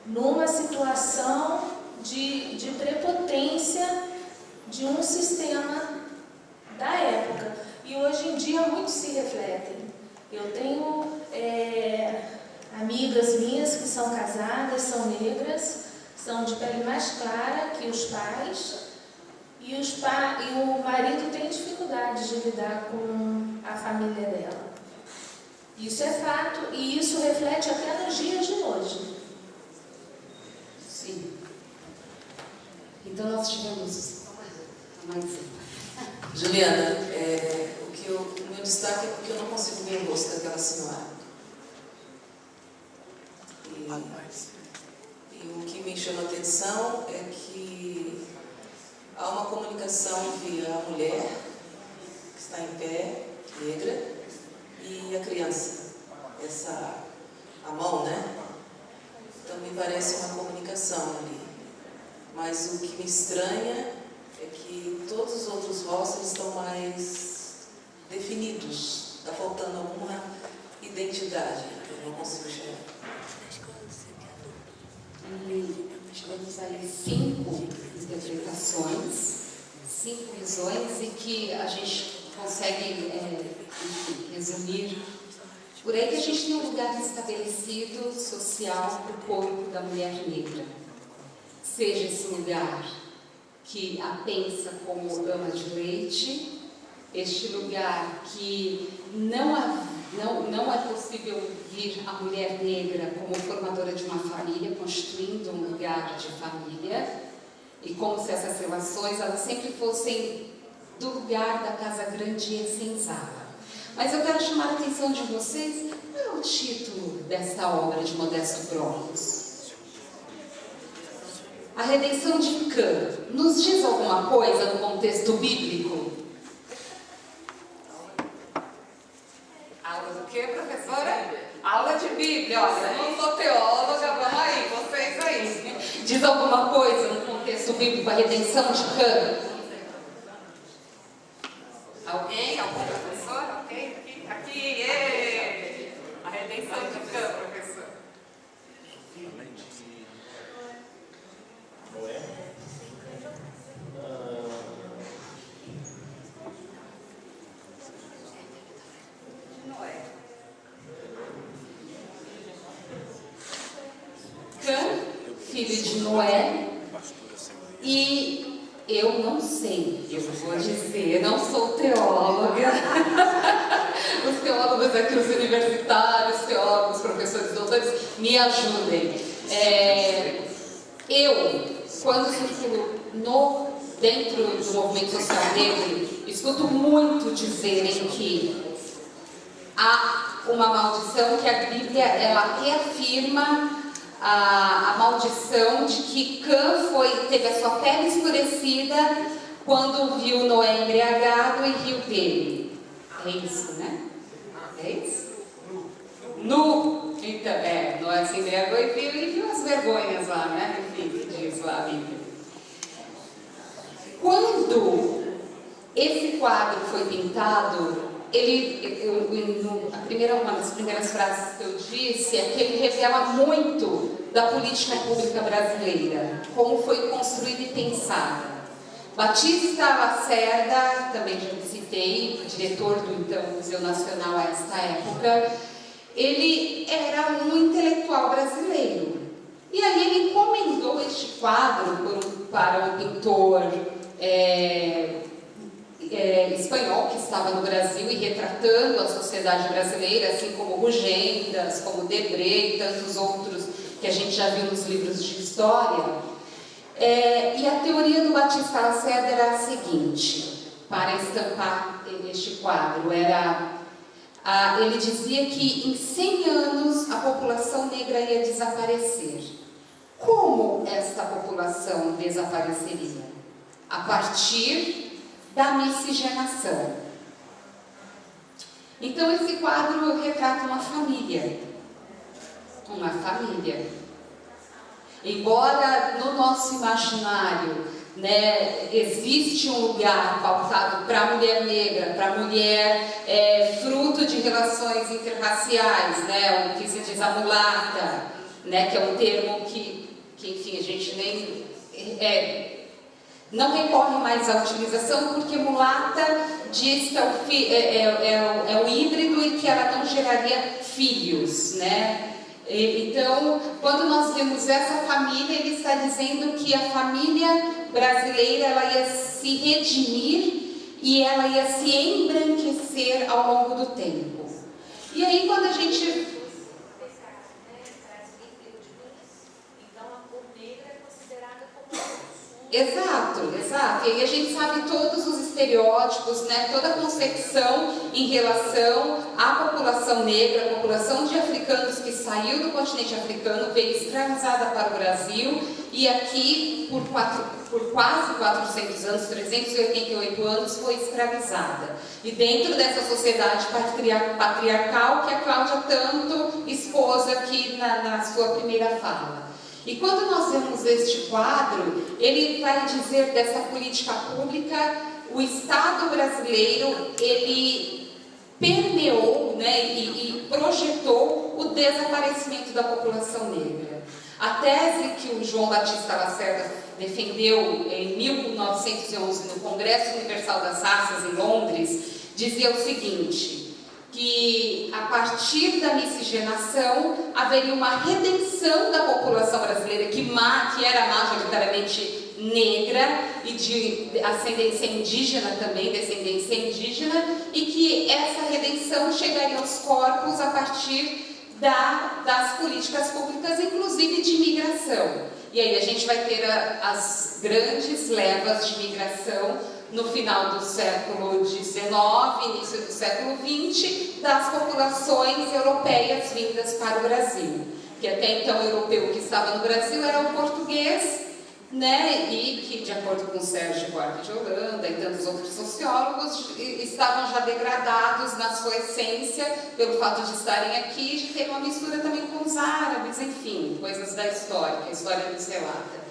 numa situação de prepotência de um sistema da época. E hoje em dia muitos se refletem. Eu tenho amigas minhas que são casadas, são negras, são de pele mais clara que os pais, e o marido tem dificuldade de lidar com a família dela. Isso é fato, e isso reflete até nos dias de hoje. Sim. Então nós tivemos mais Juliana, o meu destaque é porque eu não consigo ver o rosto daquela senhora. E o que me chama a atenção é que há uma comunicação via a mulher, que está em pé, negra, e a criança, a mão, né? Então me parece uma comunicação ali. Mas o que me estranha é que todos os outros rostos estão mais definidos. Está faltando alguma identidade. Eu não consigo chegar. Tivemos ali 5 interpretações, 5 visões, e que a gente consegue resumir por aí que a gente tem um lugar estabelecido social para o corpo da mulher negra. Seja esse lugar que a pensa como ama de leite, este lugar que não é possível vir a mulher negra como formadora de uma família, constituindo um lugar de família, e como se essas relações elas sempre fossem do lugar da casa grande e senzala. Mas eu quero chamar a atenção de vocês, qual é o título desta obra de Modesto Broncos? A redenção de Cã nos diz alguma coisa no contexto bíblico? Aula do quê, professora? Aula de Bíblia. Olha, eu não sou teóloga, vamos aí, vocês aí. Diz alguma coisa no contexto bíblico a redenção de Cã? Alguém? Algum professor? Ok, aqui, a redenção de Cã, professor. Filho de Noé, e eu não sei, eu vou dizer, não sou teóloga. Os teólogos aqui, os universitários, teólogos, professores, doutores, me ajudem. Quando circulo dentro do movimento social negro, escuto muito dizerem que há uma maldição que a Bíblia ela reafirma a maldição de que Cã teve a sua pele escurecida quando viu Noé embriagado e riu dele. É isso, né? É isso? Nu! Então, Noé se embriagou e viu as vergonhas lá, né? Enfim, diz lá a Bíblia. Quando esse quadro foi pintado, uma das primeiras frases que eu disse é que ele revela muito da política pública brasileira, como foi construída e pensada. Batista Lacerda, também já citei, diretor do então Museu Nacional a esta época, ele era um intelectual brasileiro. E aí ele encomendou este quadro para um pintor espanhol que estava no Brasil e retratando a sociedade brasileira, assim como Rugendas, como Debré e tantos outros que a gente já viu nos livros de história. E a teoria do Batista Lacerda era a seguinte, para estampar este quadro, ele dizia que em 100 anos a população negra ia desaparecer. Como esta população desapareceria? A partir da miscigenação. Então esse quadro retrata uma família. Uma família. Embora no nosso imaginário, né, existe um lugar pautado para a mulher negra, para a mulher fruto de relações interraciais, né, o que se diz a mulata, né, que é um termo que enfim, a gente nem não recorre mais à utilização, porque mulata diz que é o híbrido e que ela não geraria filhos, né? Então, quando nós vemos essa família, ele está dizendo que a família brasileira ela ia se redimir e ela ia se embranquecer ao longo do tempo. E aí, quando a gente... Exato. E aí a gente sabe todos os estereótipos, né, toda a concepção em relação à população negra, a população de africanos que saiu do continente africano, veio escravizada para o Brasil e aqui por quase 400 anos, 388 anos, foi escravizada. E dentro dessa sociedade patriarcal que a Cláudia tanto expôs aqui na sua primeira fala. E quando nós vemos este quadro, ele vai dizer dessa política pública, o Estado brasileiro, ele permeou, né, e projetou o desaparecimento da população negra. A tese que o João Batista Lacerda defendeu em 1911 no Congresso Universal das Raças, em Londres, dizia o seguinte, que a partir da miscigenação haveria uma redenção da população brasileira que era majoritariamente negra e de ascendência indígena também, descendência indígena, e que essa redenção chegaria aos corpos a partir das políticas públicas, inclusive de imigração. E aí a gente vai ter as grandes levas de migração no final do século XIX, início do século XX, das populações europeias vindas para o Brasil. Que até então o europeu que estava no Brasil era o português, né, e que, de acordo com Sérgio Buarque de Holanda e tantos outros sociólogos, estavam já degradados na sua essência pelo fato de estarem aqui e de ter uma mistura também com os árabes, enfim, coisas da história, que a história nos relata.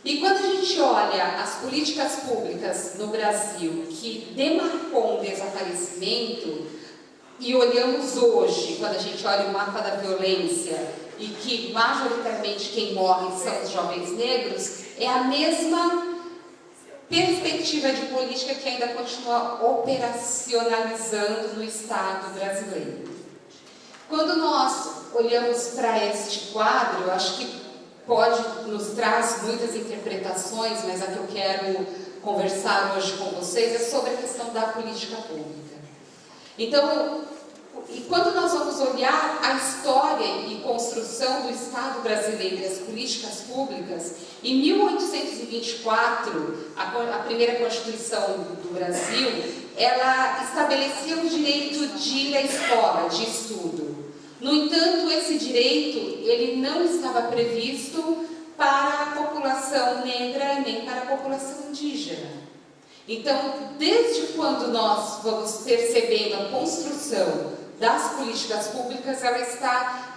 E quando a gente olha as políticas públicas no Brasil que demarcou um desaparecimento, e olhamos hoje, quando a gente olha o mapa da violência, e que majoritariamente quem morre são os jovens negros, é a mesma perspectiva de política que ainda continua operacionalizando no Estado brasileiro. Quando nós olhamos para este quadro, eu acho que nos traz muitas interpretações, mas a que eu quero conversar hoje com vocês é sobre a questão da política pública. Então, e quando nós vamos olhar a história e construção do Estado brasileiro e as políticas públicas, em 1824, a primeira Constituição do Brasil, ela estabelecia o direito de ir à escola, de estudo. No entanto, esse direito ele não estava previsto para a população negra e nem para a população indígena. Então, desde quando nós vamos percebendo a construção das políticas públicas, ela está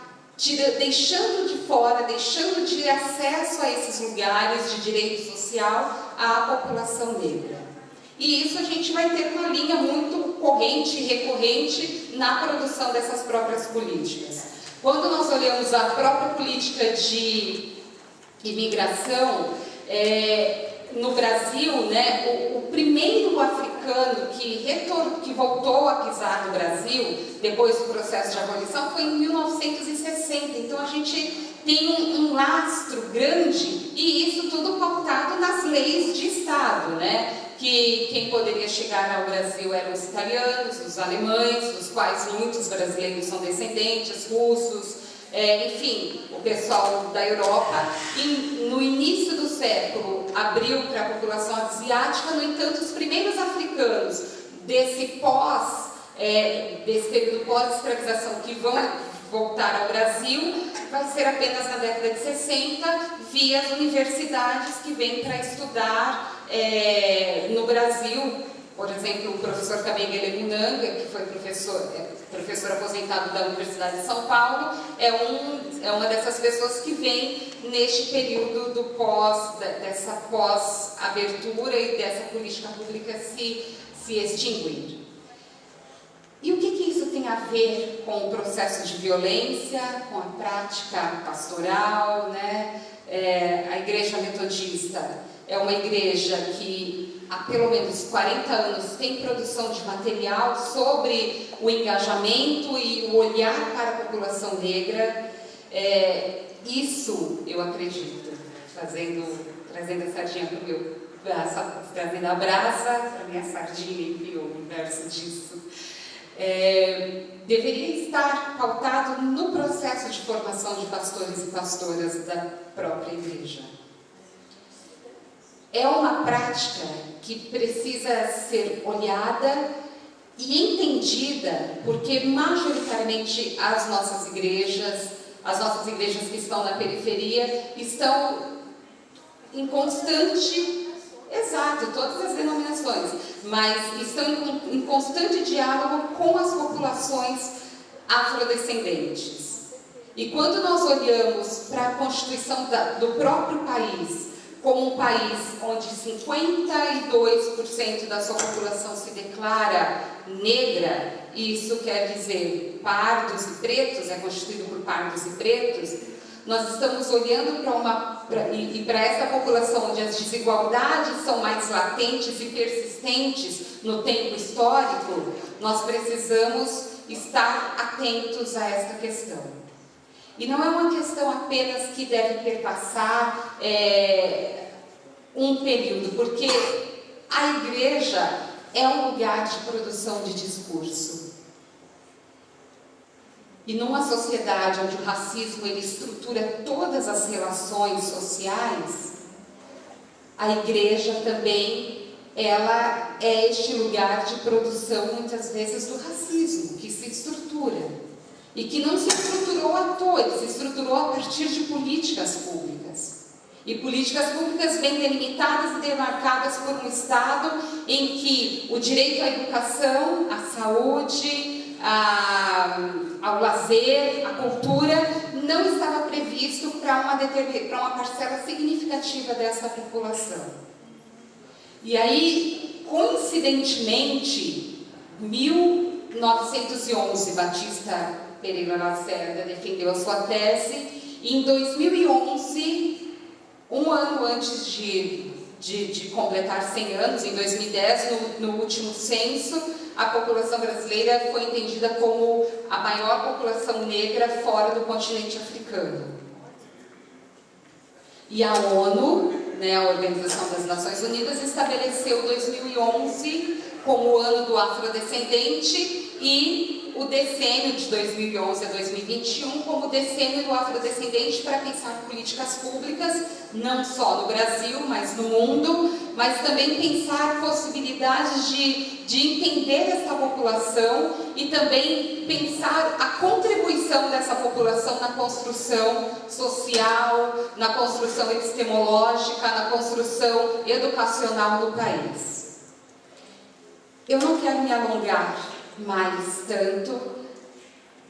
deixando de fora, deixando de acesso a esses lugares de direito social à população negra. E isso a gente vai ter uma linha muito corrente e recorrente na produção dessas próprias políticas. Quando nós olhamos a própria política de imigração, no Brasil, né, o primeiro africano africano que voltou a pisar no Brasil, depois do processo de abolição, foi em 1960. Então a gente tem um lastro grande, e isso tudo pautado nas leis de Estado, né? Que quem poderia chegar ao Brasil eram os italianos, os alemães, dos quais muitos brasileiros são descendentes, russos, enfim, o pessoal da Europa. E no início do século abriu para a população asiática. No entanto, os primeiros africanos desse período pós-escravização que vão voltar ao Brasil vai ser apenas na década de 60, via as universidades que vêm para estudar no Brasil. Por exemplo, o professor Kabengele Munanga, que foi professor aposentado da Universidade de São Paulo, é uma dessas pessoas que vem neste período dessa pós-abertura e dessa política pública se extinguir. E o que isso tem a ver com o processo de violência, com a prática pastoral, né? A Igreja Metodista é uma igreja que há pelo menos 40 anos tem produção de material sobre o engajamento e o olhar para a população negra. Isso, eu acredito, trazendo a sardinha para o meu, trazendo a brasa para a minha sardinha, enfim, o inverso disso. Deveria estar pautado no processo de formação de pastores e pastoras da própria igreja. É uma prática que precisa ser olhada e entendida, porque majoritariamente as nossas igrejas que estão na periferia, estão em constante... Exato, todas as denominações, mas estão em constante diálogo com as populações afrodescendentes. E quando nós olhamos para a constituição do próprio país, como um país onde 52% da sua população se declara negra, e isso quer dizer pardos e pretos, é constituído por pardos e pretos, nós estamos olhando para essa população onde as desigualdades são mais latentes e persistentes no tempo histórico. Nós precisamos estar atentos a esta questão. E não é uma questão apenas que deve perpassar um período, porque a igreja é um lugar de produção de discurso. E numa sociedade onde o racismo ele estrutura todas as relações sociais, a igreja também ela é este lugar de produção, muitas vezes, do racismo, que se estrutura. E que não se estruturou à toa, ele se estruturou a partir de políticas públicas. E políticas públicas bem delimitadas e demarcadas por um Estado em que o direito à educação, à saúde, ao lazer, à cultura, não estava previsto para uma parcela significativa dessa população. E aí, coincidentemente, 1911, Batista Pereira Lacerda defendeu a sua tese, e em 2011, um ano antes de completar 100 anos, em 2010, no último censo, a população brasileira foi entendida como a maior população negra fora do continente africano. E a ONU, a Organização das Nações Unidas, estabeleceu 2011 como o ano do afrodescendente e o decênio de 2011 a 2021 como o decênio do afrodescendente para pensar políticas públicas, não só no Brasil, mas no mundo, mas também pensar possibilidades de entender essa população e também pensar a contribuição dessa população na construção social, na construção epistemológica, na construção educacional do país. Eu não quero me alongar mais tanto,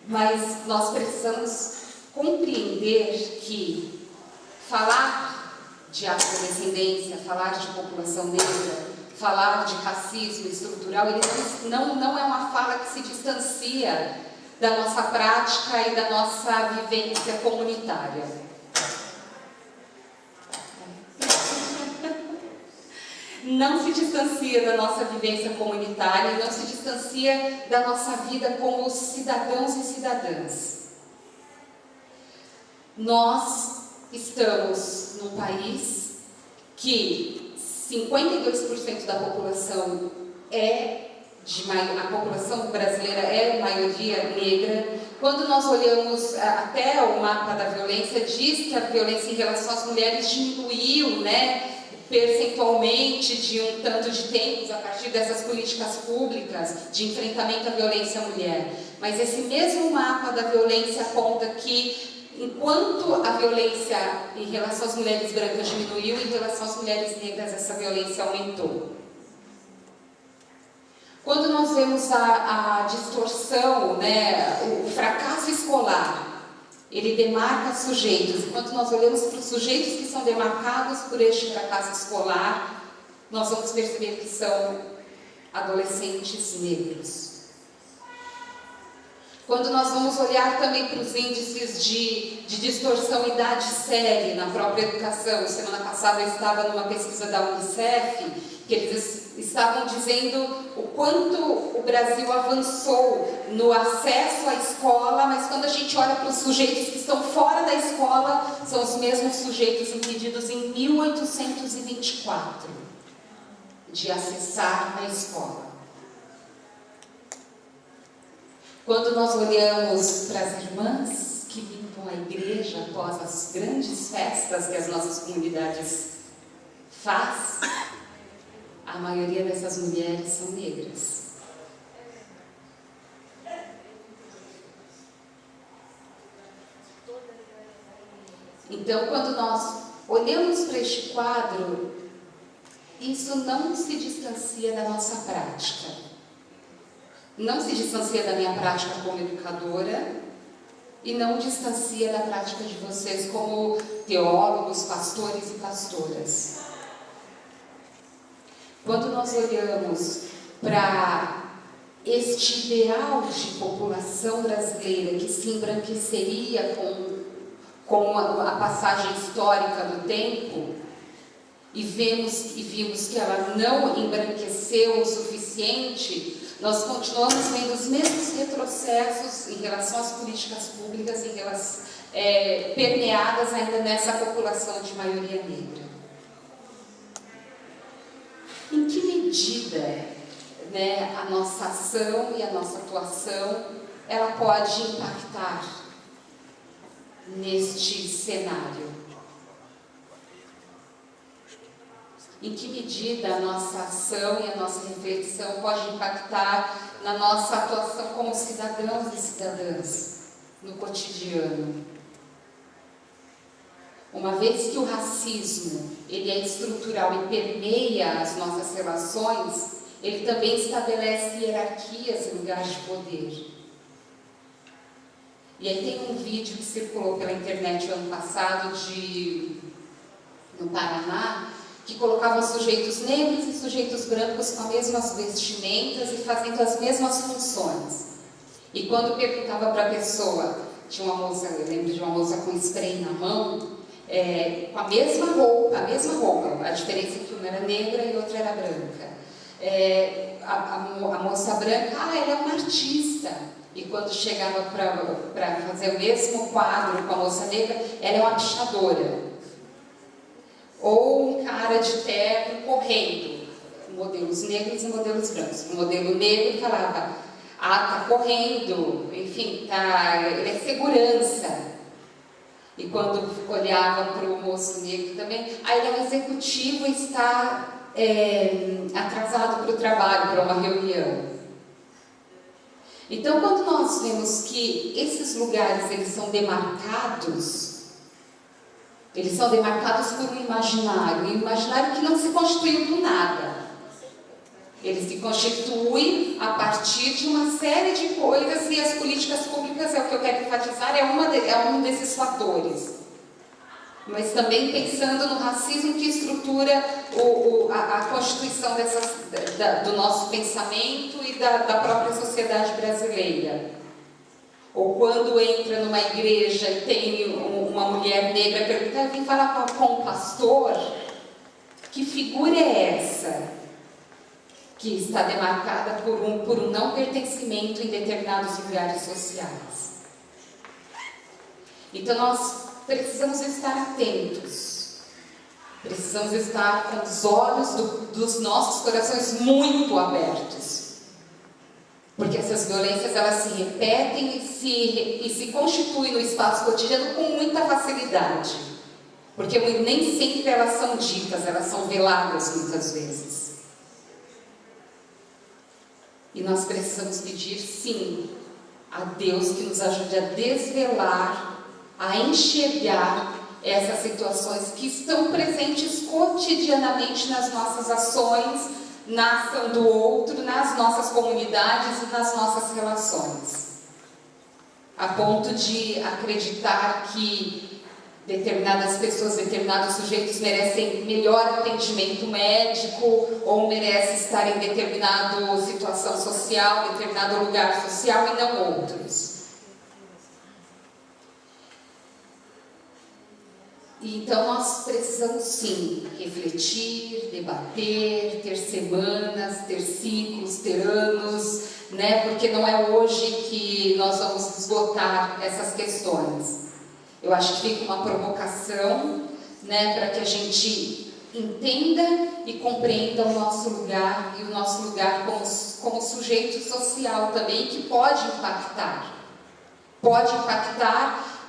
mas nós precisamos compreender que falar de afrodescendência, falar de população negra, falar de racismo estrutural, ele não é uma fala que se distancia da nossa prática e da nossa vivência comunitária. não se distancia da nossa vivência comunitária, não se distancia da nossa vida como cidadãos e cidadãs. Nós estamos num país que 52% da população a população brasileira é maioria negra. Quando nós olhamos até o mapa da violência, diz que a violência em relação às mulheres diminuiu, né, percentualmente de um tanto de tempos a partir dessas políticas públicas de enfrentamento à violência à mulher. Mas esse mesmo mapa da violência aponta que enquanto a violência em relação às mulheres brancas diminuiu, em relação às mulheres negras essa violência aumentou. Quando nós vemos a distorção, né, o fracasso escolar, ele demarca sujeitos. E quando nós olhamos para os sujeitos que são demarcados por este fracasso escolar, nós vamos perceber que são adolescentes negros. Quando nós vamos olhar também para os índices de distorção idade-série na própria educação, semana passada eu estava numa pesquisa da Unicef, que eles estavam dizendo o quanto o Brasil avançou no acesso à escola, mas quando a gente olha para os sujeitos que estão fora da escola, são os mesmos sujeitos impedidos em 1824 de acessar a escola. Quando nós olhamos para as irmãs que limpam a igreja após as grandes festas que as nossas comunidades fazem, a maioria dessas mulheres são negras. Então, quando nós olhamos para este quadro, isso não se distancia da nossa prática. Não se distancia da minha prática como educadora e não distancia da prática de vocês como teólogos, pastores e pastoras. Quando nós olhamos para este ideal de população brasileira que se embranqueceria com a passagem histórica do tempo, e vimos que ela não embranqueceu o suficiente, nós continuamos vendo os mesmos retrocessos em relação às políticas públicas, permeadas ainda nessa população de maioria negra. Em que medida, né, a nossa ação e a nossa atuação ela pode impactar neste cenário? Em que medida a nossa ação e a nossa reflexão pode impactar na nossa atuação como cidadãos e cidadãs no cotidiano? Uma vez que o racismo ele é estrutural e permeia as nossas relações, ele também estabelece hierarquias em lugares de poder. E aí tem um vídeo que circulou pela internet no ano passado no Paraná, que colocava sujeitos negros e sujeitos brancos com as mesmas vestimentas e fazendo as mesmas funções. E quando perguntava para a pessoa, tinha uma moça, eu lembro de uma moça com spray na mão, com a mesma roupa, a diferença é que uma era negra e outra era branca. A moça branca, ela é uma artista. E quando chegava para fazer o mesmo quadro com a moça negra, ela é uma pichadora. Ou um cara de terno correndo, modelos negros e modelos brancos. O modelo negro falava, tá correndo, enfim, ele é segurança. E quando olhava para o moço negro também, ele é um executivo e está atrasado para o trabalho, para uma reunião. Então, quando nós vemos que esses lugares eles são demarcados por um imaginário que não se constituiu do nada. Ele se constitui a partir de uma série de coisas e as políticas públicas, é o que eu quero enfatizar, é um desses fatores. Mas também pensando no racismo que estrutura a constituição do nosso pensamento e da própria sociedade brasileira. Ou quando entra numa igreja e tem uma mulher negra perguntar, eu vim falar com o pastor, Que figura é essa que está demarcada por um não pertencimento em determinados lugares sociais? Então nós precisamos estar atentos, precisamos estar com os olhos dos nossos corações muito abertos, porque essas violências elas se repetem e se constituem no espaço cotidiano com muita facilidade, porque nem sempre elas são ditas, elas são veladas muitas vezes. E nós precisamos pedir, sim, a Deus que nos ajude a desvelar, a enxergar essas situações que estão presentes cotidianamente nas nossas ações, na ação do outro, nas nossas comunidades e nas nossas relações. A ponto de acreditar que determinadas pessoas, determinados sujeitos merecem melhor atendimento médico ou merecem estar em determinada situação social, determinado lugar social e não outros. Então nós precisamos sim refletir, debater, ter semanas, ter ciclos, ter anos, né? Porque não é hoje que nós vamos esgotar essas questões. Eu acho que fica uma provocação, né, para que a gente entenda e compreenda o nosso lugar e o nosso lugar como sujeito social também, que pode impactar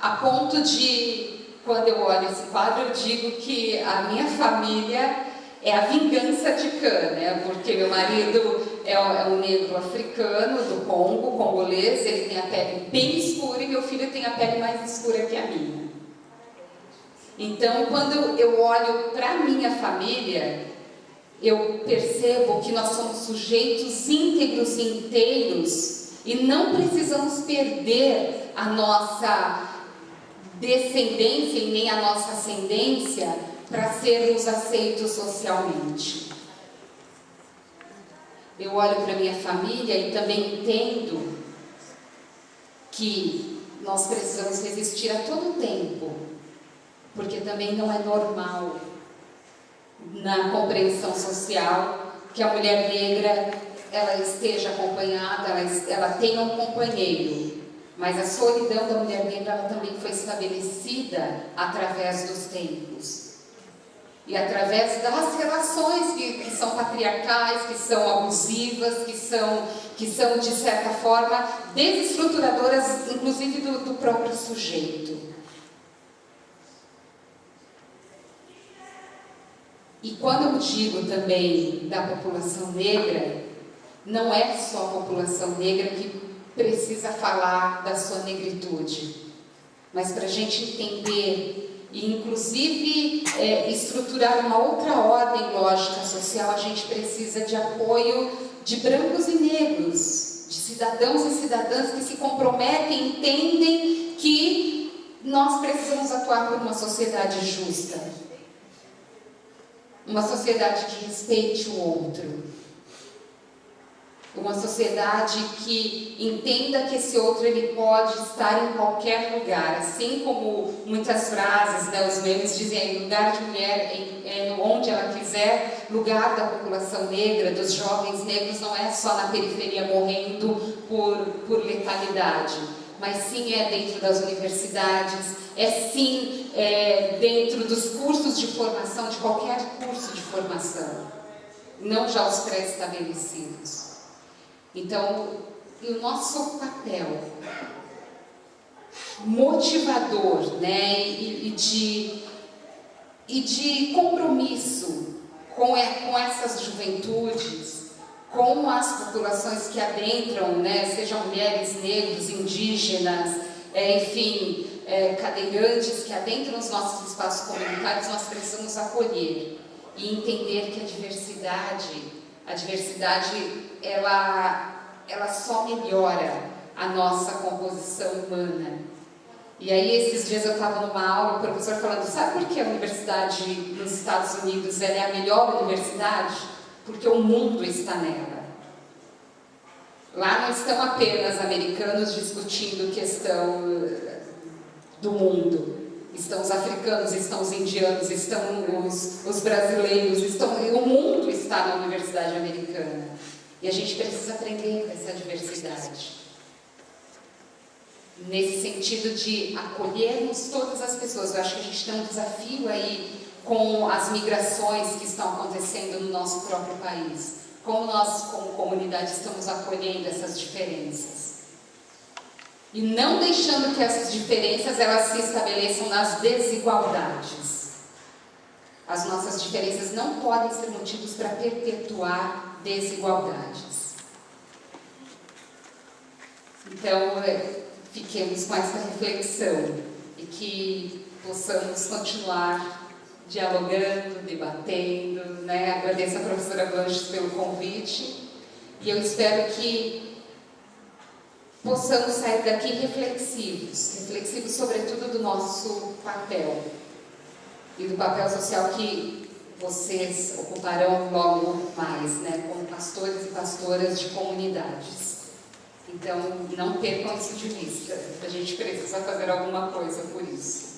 a ponto de, quando eu olho esse quadro, eu digo que a minha família é a vingança de Cã, né? Porque meu marido é um negro africano do Congo, congolês, ele tem a pele bem escura e meu filho tem a pele mais escura que a minha. Então, quando eu olho para a minha família, eu percebo que nós somos sujeitos íntegros e inteiros e não precisamos perder a nossa descendência e nem a nossa ascendência para sermos aceitos socialmente. Eu olho para minha família e também entendo que nós precisamos resistir a todo tempo, porque também não é normal na compreensão social que a mulher negra ela esteja acompanhada, ela tenha um companheiro. Mas a solidão da mulher negra ela também foi estabelecida através dos tempos. E através das relações que são patriarcais, que são abusivas, que são de certa forma, desestruturadoras, inclusive do próprio sujeito. E quando eu digo também da população negra, não é só a população negra que precisa falar da sua negritude, mas para a gente entender e inclusive estruturar uma outra ordem lógica social, a gente precisa de apoio de brancos e negros, de cidadãos e cidadãs que se comprometem e entendem que nós precisamos atuar por uma sociedade justa, uma sociedade que respeite o outro, uma sociedade que entenda que esse outro ele pode estar em qualquer lugar, assim como muitas frases, né, os memes dizem, lugar de mulher onde ela quiser. Lugar da população negra, dos jovens negros, não é só na periferia morrendo por letalidade, mas sim é dentro das universidades, sim dentro dos cursos de formação, de qualquer curso de formação, não já os pré-estabelecidos. Então, o nosso papel motivador, né, e de compromisso com essas juventudes, com as populações que adentram, né, sejam mulheres, negros, indígenas, cadeirantes que adentram os nossos espaços comunitários, nós precisamos acolher e entender que a diversidade ela só melhora a nossa composição humana. E aí esses dias eu estava numa aula, o professor falando, sabe por que a universidade nos Estados Unidos ela é a melhor universidade? Porque o mundo está nela. Lá não estão apenas americanos discutindo questão do mundo, estão os africanos, estão os indianos, estão os brasileiros, o mundo está na Universidade Americana. E a gente precisa aprender com essa diversidade. Nesse sentido de acolhermos todas as pessoas. Eu acho que a gente tem um desafio aí com as migrações que estão acontecendo no nosso próprio país. Como nós, como comunidade, estamos acolhendo essas diferenças. E não deixando que essas diferenças elas se estabeleçam nas desigualdades. As nossas diferenças não podem ser motivos para perpetuar desigualdades. Então, fiquemos com essa reflexão e que possamos continuar dialogando, debatendo, né? Agradeço a professora Blanches pelo convite e eu espero que possamos sair daqui reflexivos sobretudo do nosso papel e do papel social que vocês ocuparão logo mais, né? Como pastores e pastoras de comunidades. Então, não percam isso de vista. A gente precisa fazer alguma coisa por isso.